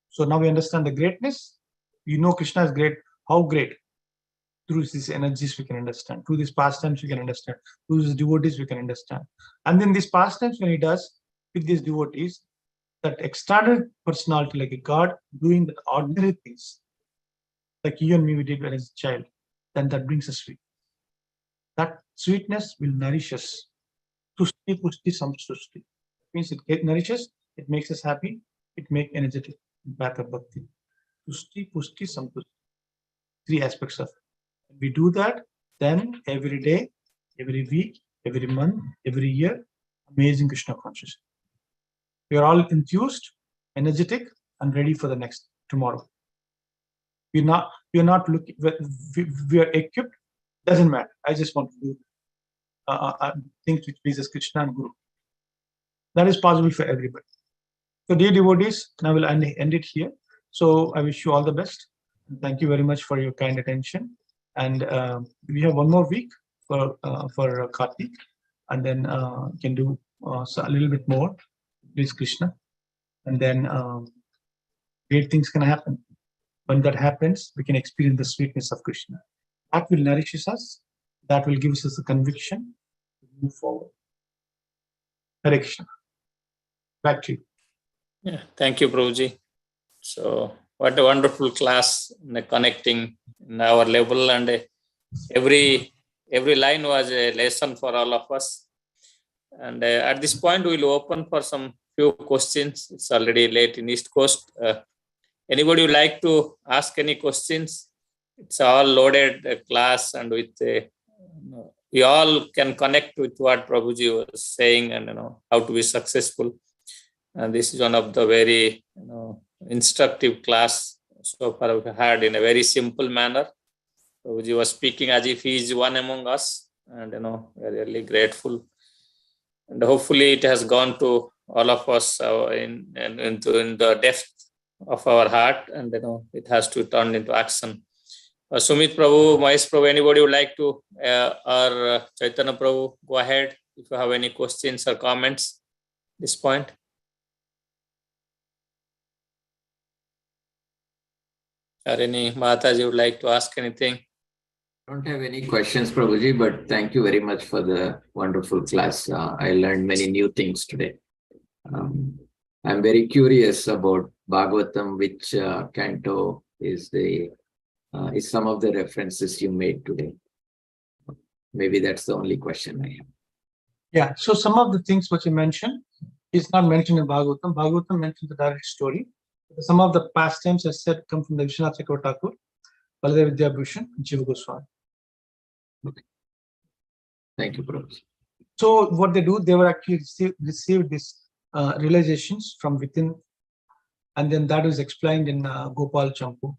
So now we understand the greatness. Krishna is great. How great? Through these energies we can understand. Through these pastimes we can understand. Through these devotees we can understand. And then these pastimes, when he does with these devotees, that extraordinary personality, like a God doing the ordinary things, like you and me we did when as a child, then that brings us sweet. That sweetness will nourish us. Tushti, pushti, samstushti. Means it nourishes, it makes us happy, it makes energetic. Path of bhakti. Tushti, pushti, samtushti. 3 aspects of it. We do that, then every day, every week, every month, every year, amazing Krishna consciousness. We are all enthused, energetic, and ready for the next tomorrow. We are not looking. We are equipped. Doesn't matter. I just want to do things which pleases Krishna and Guru. That is possible for everybody. So, dear devotees, now we'll end it here. So, I wish you all the best. Thank you very much for your kind attention. And we have one more week for Kartik, and then can do a little bit more. Please, Krishna, and then great things can happen. When that happens, we can experience the sweetness of Krishna. That will nourish us. That will give us the conviction to move forward. Hare Krishna. Back to you. Yeah, thank you, Prabhuji. So, what a wonderful class, connecting in our level, and every line was a lesson for all of us. And at this point, we will open for some few questions. It's already late in East Coast. Anybody would like to ask any questions? It's all loaded class, and with we all can connect with what Prabhuji was saying, and how to be successful. And this is one of the very instructive class so far we had in a very simple manner. Prabhuji was speaking as if he is one among us, and we are really grateful. And hopefully it has gone to all of us into the depth of our heart, and it has to turn into action. Sumit Prabhu, Mahesh Prabhu, anybody would like to, or Chaitanya Prabhu, go ahead if you have any questions or comments at this point. Or any Mataji would like to ask anything? I don't have any questions, Prabhuji, but thank you very much for the wonderful class. I learned many new things today. I'm very curious about Bhagavatam, which canto is some of the references you made today. Maybe that's the only question I have. Yeah, so some of the things which you mentioned is not mentioned in Bhagavatam. Bhagavatam mentions the direct story. Some of the pastimes I said come from the Vishwanath Chakravarti Thakur, Baladev Vidyabhushan, Jiva Goswami. Okay. Thank you, Prabhu. So what they do, they were actually received these realizations from within, and then that is explained in Gopal Champu,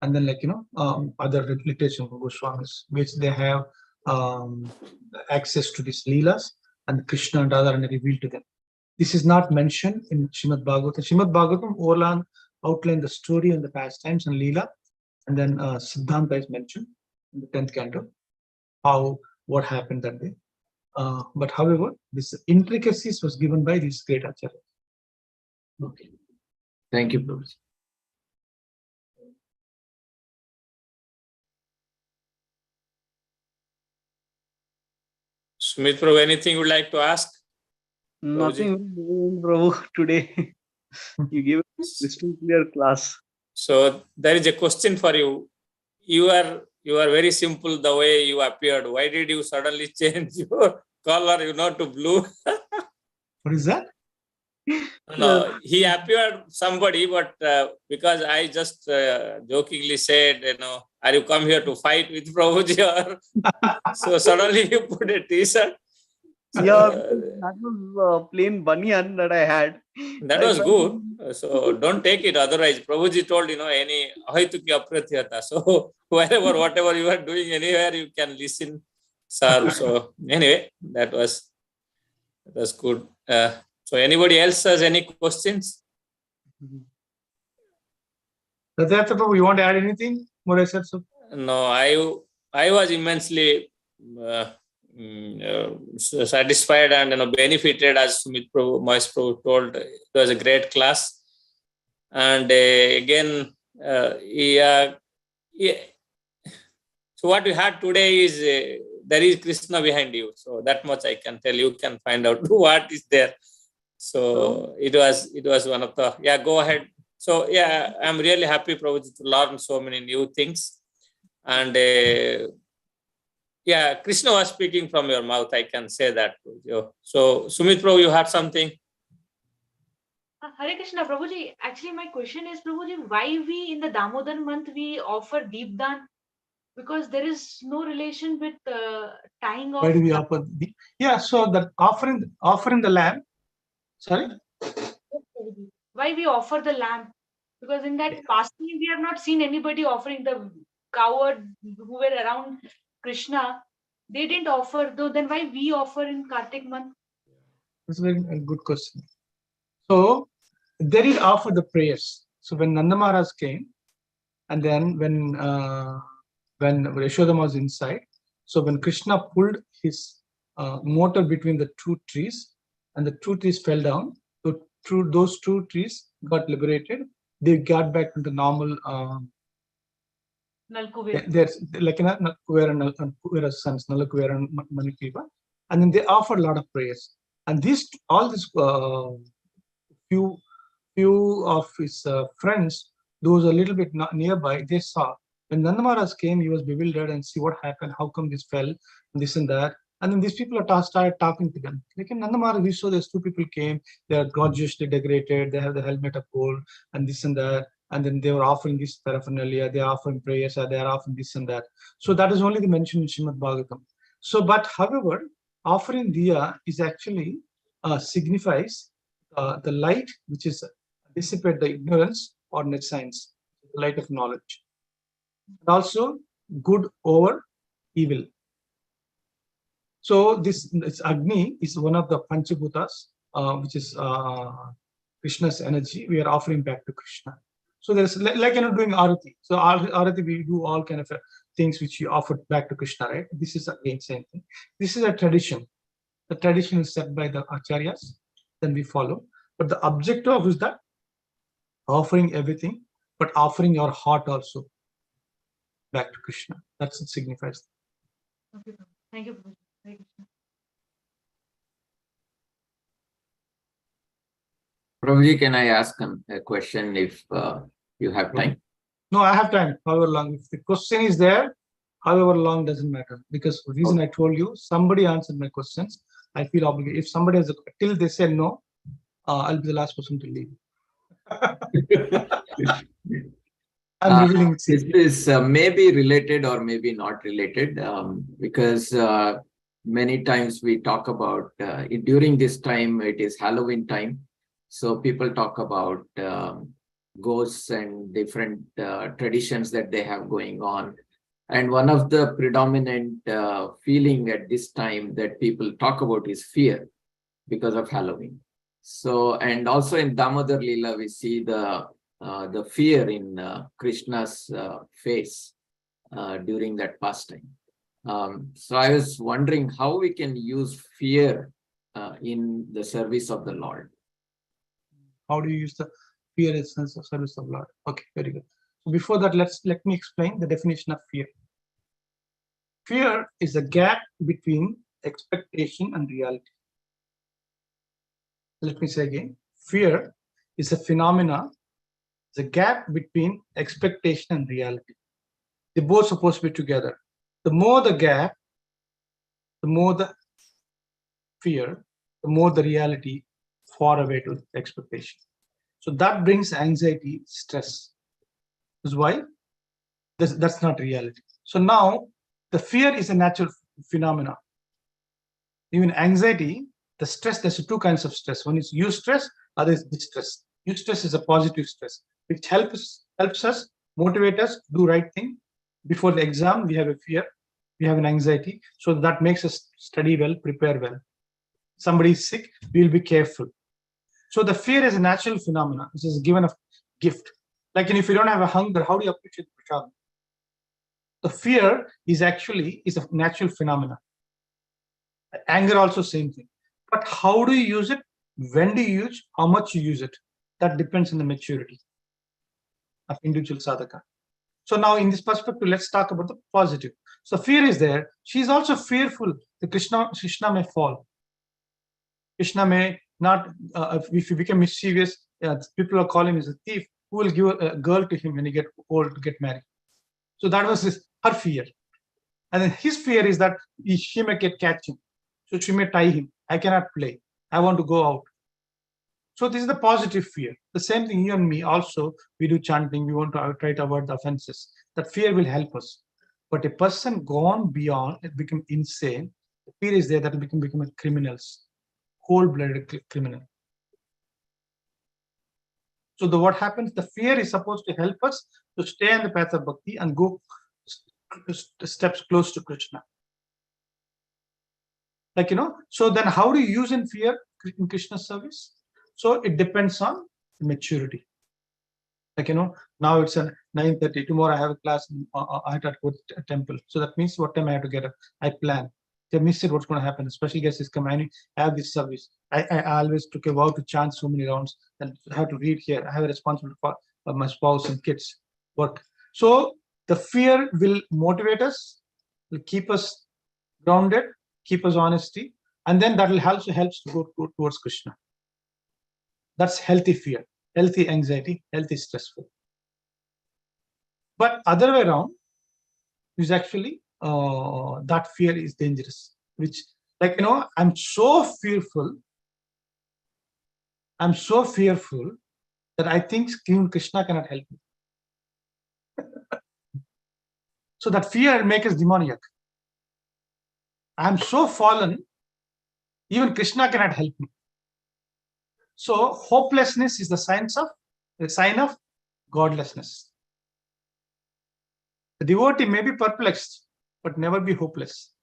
and then other literature from Goswamis, which they have access to these Leelas, and Krishna and Radha are revealed to them. This is not mentioned in Srimad Bhagavatam. Srimad Bhagavatam outline the story and the pastimes and Leela, and then Siddhanta is mentioned in the 10th canto, what happened that day. But however, this intricacies was given by these great acharyas. Okay. Thank you, Prabhu. Sumit Prabhu, anything you would like to ask? Nothing, Prabhu, today. You gave a crystal clear class. So there is a question for you. You are very simple the way you appeared. Why did you suddenly change your color, to blue? What is that? No, he appeared somebody, but because I just jokingly said, are you come here to fight with Prabhuji? Or so suddenly you put a t-shirt. Yeah, that was plain banyan that I had. That was good. So don't take it. Otherwise, Prabhuji told, any ahituki aprathyata. So whatever you are doing anywhere, you can listen serve. So anyway, that was good. So anybody else has any questions? That's Prabhu, you want to add anything? What I said so? No, I was immensely satisfied and benefited, as Sumit Prabhu, Mahesh Prabhu told. It was a great class, and again, yeah. So what we had today is there is Krishna behind you. So that much I can tell you. Can find out what is there. So it was one of the, yeah. Go ahead. So yeah, I'm really happy, Prabhuji, to learn so many new things. And yeah, Krishna was speaking from your mouth. I can say that. So Sumit Prabhu, you had something? Hare Krishna, Prabhuji. Actually, my question is, Prabhuji, why we in the Damodar month we offer Deep Dan? Because there is no relation with tying off. Why do we offer? Yeah, so that offering the lamb. Sorry. Why we offer the lamb? Because in that fasting we have not seen anybody offering. The coward who were around Krishna, they didn't offer. Though, then why we offer in Kartik month? That's a very good question. So they did offer the prayers. So when Nanda Maharaj came, and then when Yashoda was inside, so when Krishna pulled his motor between the two trees, and the two trees fell down, so those two trees got liberated. They got back into normal. There's like Nalkuvera sons, Nalakuvera and Manikiva, and then they offered a lot of prayers. And all this few of his friends, those a little bit nearby, they saw when Nanda Maharaj came, he was bewildered and see what happened, how come this fell, and this and that. And then these people started talking to them. Like in Nanda Maharaj, we saw there's two people came, they are gorgeously decorated, they have the helmet of gold and this and that. And then they were offering this paraphernalia, they are offering prayers, they are offering this and that. So that is only the mention in Srimad Bhagavatam. So, but however, offering diya is actually signifies the light which is dissipate the ignorance or net science, the light of knowledge. And also good over evil. So this Agni is one of the Panchabhutas, which is Krishna's energy. We are offering back to Krishna. So there's like doing Arati. So Arati, we do all kind of things which we offer back to Krishna, right? This is again same thing. This is a tradition. The tradition is set by the acharyas, then we follow. But the objective is that offering everything, but offering your heart also back to Krishna. That's what signifies. Okay, thank you. Prabhuji, can I ask a question if you have time? No, I have time, however long. If the question is there, however long doesn't matter. Because the reason I told you, somebody answered my questions. I feel obligated. If somebody has till they say no, I'll be the last person to leave. I'm revealing it. This is maybe related or maybe not related because many times we talk about during this time, it is Halloween time. So people talk about ghosts and different traditions that they have going on. And one of the predominant feeling at this time that people talk about is fear because of Halloween. So, and also in Damodar Lila, we see the fear in Krishna's face during that pastime. So I was wondering how we can use fear in the service of the Lord. How do you use the fear in sense of service of Lord? Okay, very good. So before that, let me explain the definition of fear. Fear is a gap between expectation and reality. Let me say again, fear is a phenomena, it's a gap between expectation and reality. They're both supposed to be together. The more the gap, the more the fear, the more the reality far away to expectation. So that brings anxiety, stress. That's why that's not reality. So now the fear is a natural phenomena. Even anxiety, the stress, there's two kinds of stress. One is eustress, other is distress. Eustress is a positive stress, which helps us, motivate us, do right thing. Before the exam, we have a fear. we have an anxiety. So that makes us study well, prepare well. Somebody is sick, we will be careful. So the fear is a natural phenomenon, which is given a gift. Like if you don't have a hunger, how do you appreciate prasad? The fear is actually a natural phenomenon. Anger also same thing. But how do you use it? When do you use? How much you use it? That depends on the maturity of individual sadhaka. So now in this perspective, let's talk about the positive. So fear is there. She is also fearful that Krishna may fall. Krishna may not, if he become mischievous, people are calling him as a thief, who will give a girl to him when he get old to get married. So that was her fear. And then his fear is that she may catch him. So she may tie him. I cannot play. I want to go out. So this is the positive fear. The same thing, you and me also, we do chanting, we want to try to avoid the offenses. That fear will help us. But a person gone beyond, it become insane, the fear is there that it become a criminals, cold-blooded criminal. So what happens, the fear is supposed to help us to stay on the path of bhakti and go steps close to Krishna. Like, so then how do you use in fear in Krishna's service? So it depends on maturity. Like, now it's 9:30. Tomorrow I have a class. I have to go to a temple. So that means what time I have to get up. I plan. They miss it, what's going to happen? A special guest is coming. I have this service. I always took a vow to chant so many rounds. Then I have to read here. I have a responsibility for my spouse and kids work. So the fear will motivate us, will keep us grounded, keep us honesty, and then that will also helps to go towards Krishna. That's healthy fear, healthy anxiety, healthy stressful. But other way around is actually that fear is dangerous. Which, like, I'm so fearful that I think even Krishna cannot help me. So that fear makes us demoniac. I'm so fallen, even Krishna cannot help me. So hopelessness is the sign of godlessness. The devotee may be perplexed, but never be hopeless.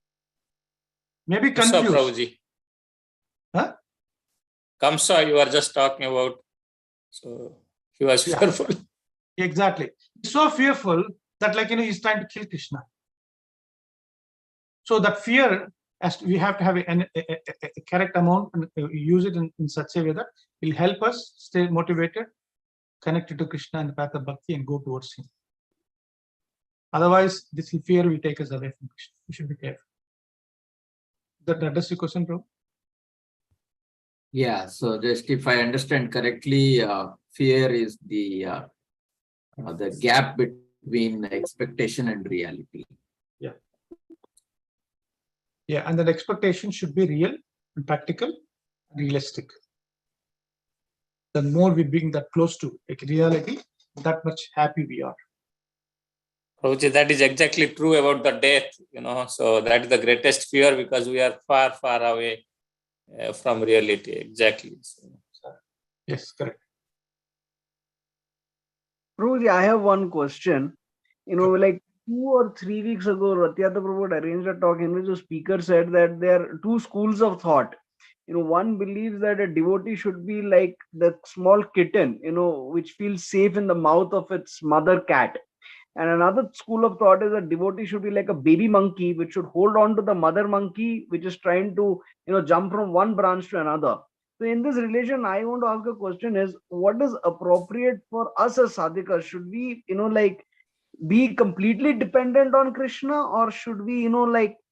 Maybe confused. So, Prabhuji. Huh? Kamsa, you are just talking about. So he was fearful. Exactly. So fearful that, like, he's trying to kill Krishna. So that fear, we have to have a correct amount and use it in such a way that it will help us stay motivated, connected to Krishna and the path of bhakti and go towards him. Otherwise, this fear will take us away from Krishna. We should be careful. That address your question, bro? Yeah, so just if I understand correctly, fear is the gap between expectation and reality. Yeah, and that expectation should be real and practical and realistic. The more we bring that close to reality, that much happy we are. Prabhuji, that is exactly true about the death, so that is the greatest fear because we are far, far away from reality. Exactly. So. Yes, correct. Prabhuji, I have one question. Like 2 or 3 weeks ago, Ratyata Prabhu arranged a talk in which the speaker said that there are 2 schools of thought. One believes that a devotee should be like the small kitten, which feels safe in the mouth of its mother cat. And another school of thought is that devotee should be like a baby monkey, which should hold on to the mother monkey, which is trying to, jump from one branch to another. So in this relation, I want to ask a question is, what is appropriate for us as sadhakas? Should we, be completely dependent on Krishna, or should we,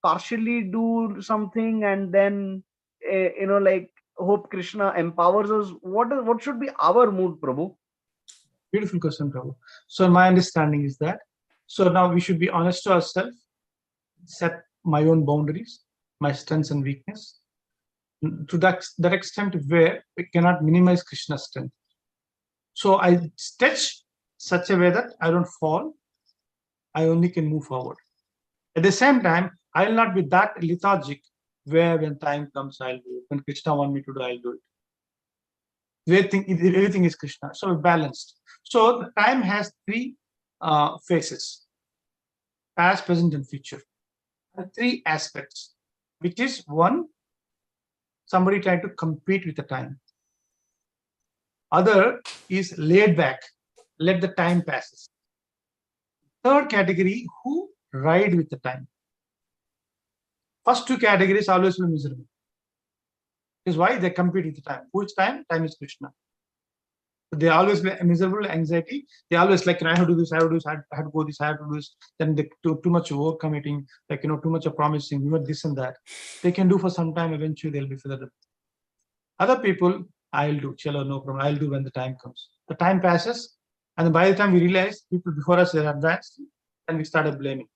partially do something and then, hope Krishna empowers us? What should be our mood, Prabhu? Beautiful question, Prabhu. So my understanding is that, so now we should be honest to ourselves, set my own boundaries, my strengths and weakness, to that extent where we cannot minimize Krishna's strength. So I stretch such a way that I don't fall, I only can move forward. At the same time, I will not be that lethargic where when time comes, I'll do it. When Krishna wants me to do, I'll do it. Everything is Krishna. So balanced. So the time has 3 phases: past, present, and future. and three aspects, which is one, somebody trying to compete with the time. Other is laid back, let the time passes. Third category, who ride with the time. First two categories always will be miserable. Because why? They compete with the time. Who is time? Time is Krishna. So they always be miserable, anxiety. They always like, I have to do this, I have to do this, I have to go this, I have to do this. Then they too much work committing, like, too much of promising, this and that. They can do for some time, eventually they'll be fed up. Other people, I'll do, chalo, no problem, I'll do when the time comes. The time passes, and by the time we realize people before us are advanced, and we started blaming.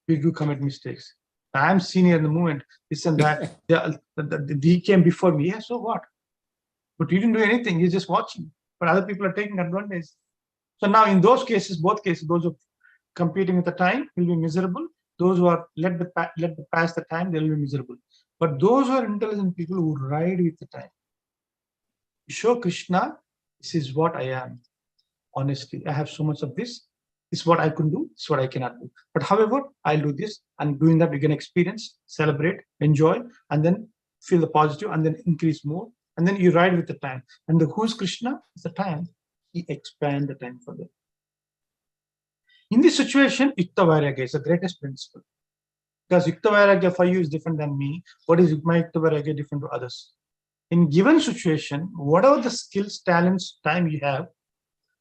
We do commit mistakes. I'm senior in the movement, this and that. He came before me, yeah, so what? But you didn't do anything, you're just watching. But other people are taking advantage. So now in those cases, both cases, those who are competing with the time will be miserable. Those who are let pass the time, they'll be miserable. But those who are intelligent people who ride with the time, show Krishna, this is what I am. Honestly, I have so much of this. This is what I can do, this is what I cannot do. But however, I'll do this, and doing that, we can experience, celebrate, enjoy, and then feel the positive, and then increase more. And then you ride with the time. And who's Krishna? It's the time. He expands the time for them. In this situation, Yukta Vairagya is the greatest principle. Because Yukta Vairagya for you is different than me. What is my Yukta Vairagya different to others? In given situation, whatever the skills, talents, time you have,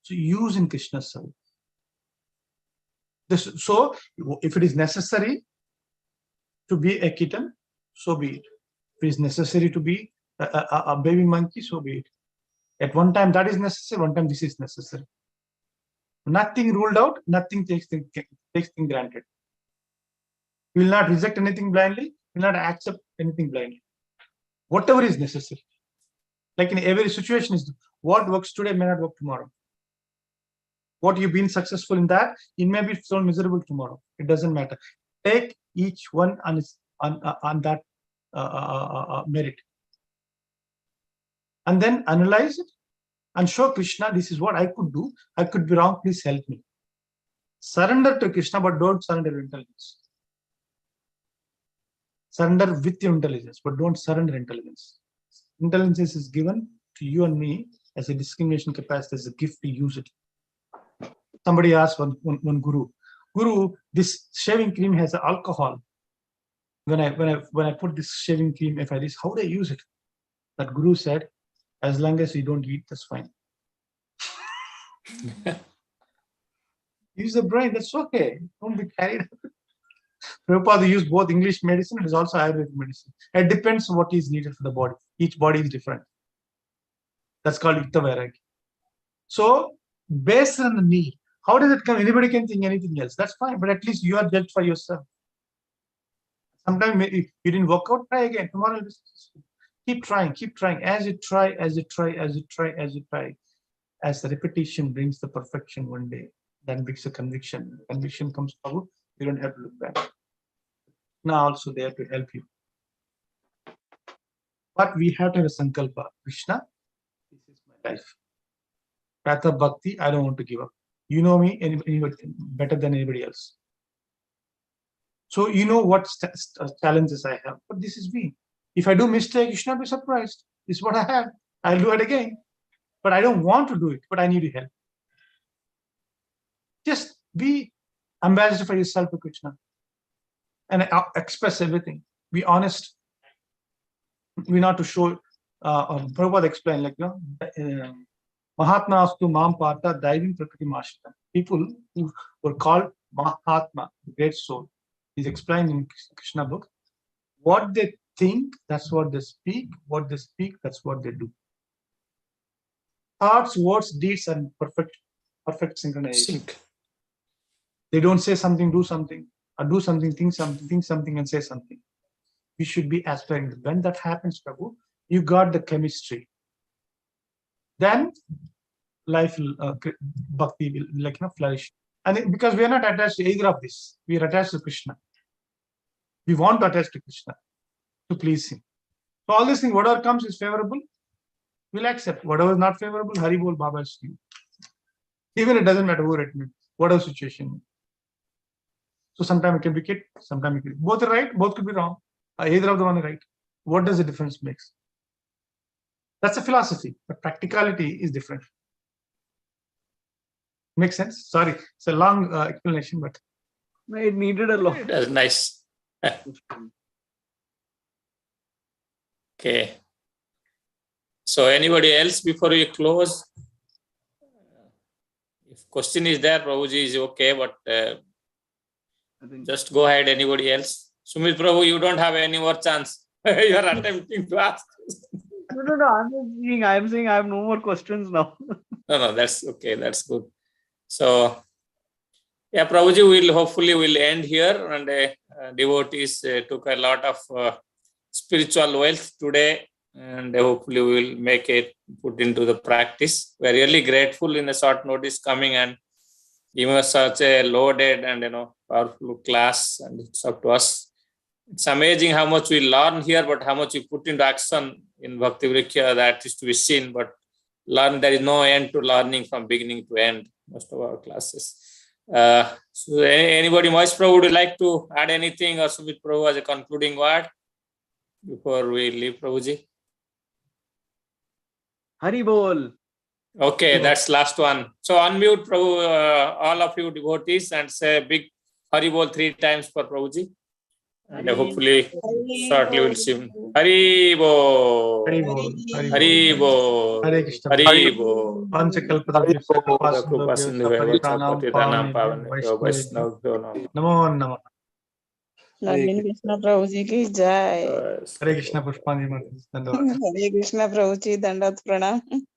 so use in Krishna's service. So, if it is necessary to be a kitten, so be it. If it is necessary to be a baby monkey, so be it. At one time that is necessary, one time this is necessary. Nothing ruled out, nothing takes things granted. We will not reject anything blindly, we will not accept anything blindly. Whatever is necessary. Like in every situation, is what works today may not work tomorrow. What you've been successful in that, it may be so miserable tomorrow. It doesn't matter. Take each one on that merit. And then analyze it and show Krishna, this is what I could do. I could be wrong, please help me. Surrender to Krishna, but don't surrender your intelligence. Surrender with your intelligence, but don't surrender intelligence. Intelligence is given to you and me as a discrimination capacity, as a gift to use it. Somebody asked one Guru, this shaving cream has alcohol. When I put this shaving cream, if I this, how do I use it? That Guru said, as long as you don't eat, that's fine. Use the brain, that's okay. Don't be carried. Prabhupada used both English medicine and is also Ayurvedic medicine. It depends on what is needed for the body. Each body is different. That's called Yukta Vairagya. So, based on the need, how does it come? Anybody can think anything else. That's fine, but at least you are judged for yourself. Sometimes maybe you didn't work out, try again. Tomorrow, keep trying. As you try, as the repetition brings the perfection one day, then brings the conviction. Conviction comes out, you don't have to look back. Now also there to help you. But we have to have a sankalpa. Krishna, this is my life. Pratha Bhakti, I don't want to give up. You know me anybody better than anybody else. So you know what challenges I have. But this is me. If I do mistake, you should not be surprised. This is what I have. I'll do it again. But I don't want to do it, but I need your help. Just be ambassador for yourself to Krishna. And express everything. Be honest. We not to show, Prabhupada explained, like, Mahatma astu mam pata daivim prakriti mashita. People who were called Mahatma, the great soul, is explained in Krishna book. What they think, that's what they speak. What they speak, that's what they do. Thoughts, words, deeds are in perfect synchronization. They don't say something, do something, or do something, think something, and say something. You should be aspiring. When that happens, Prabhu, you got the chemistry. Then life will, bhakti will flourish. And because we are not attached to either of this, we are attached to Krishna. We want to attach to Krishna to please him. So all these things, whatever comes is favorable, we'll accept. Whatever is not favorable, Hari Bol Baba is you. Even it doesn't matter who written it, whatever situation. So sometimes it can be kit, sometimes it can be both are right, both could be wrong. Either of the one is right. What does the difference make? That's a philosophy, but practicality is different. Makes sense? Sorry, it's a long explanation, but it needed a lot. That's nice. Okay. So anybody else before we close? If question is there, Prabhuji is okay, but I think just go ahead. Anybody else? Sumit Prabhu, you don't have any more chance. You are attempting to ask. no. I'm saying I have no more questions now. No, that's okay. That's good. So, yeah, Prabhuji will hopefully will end here, and devotees took a lot of spiritual wealth today, and hopefully we will make it put into the practice. We're really grateful in a short notice coming and giving us such a loaded and powerful class, and it's up to us. It's amazing how much we learn here, but how much we put into action in Bhakti Vriksha, that is to be seen. But there is no end to learning from beginning to end, most of our classes. So anybody, Mahesh Prabhu, would you like to add anything, or Sumit Prabhu as a concluding word before we leave, Prabhuji? Hari Bol. Okay, that's last one. So unmute, Prabhu, all of you devotees, and say a big Hari Bol 3 times for Prabhuji. And hopefully shortly we'll see him. Hari Bol. Hari Bol, Hari Bol. Hare Krishna. Hari Bol. Panchakalpadabhyasya Kripa sindhu paritanam patitanam pavanebhyo Vaishnavabhyo namo. Namo Namah. नवीन कृष्ण प्रभु जी की जय Hare Krishna Pushpani Mataji. Dandavad. हरे कृष्ण प्रभु जी दंडवत प्रणाम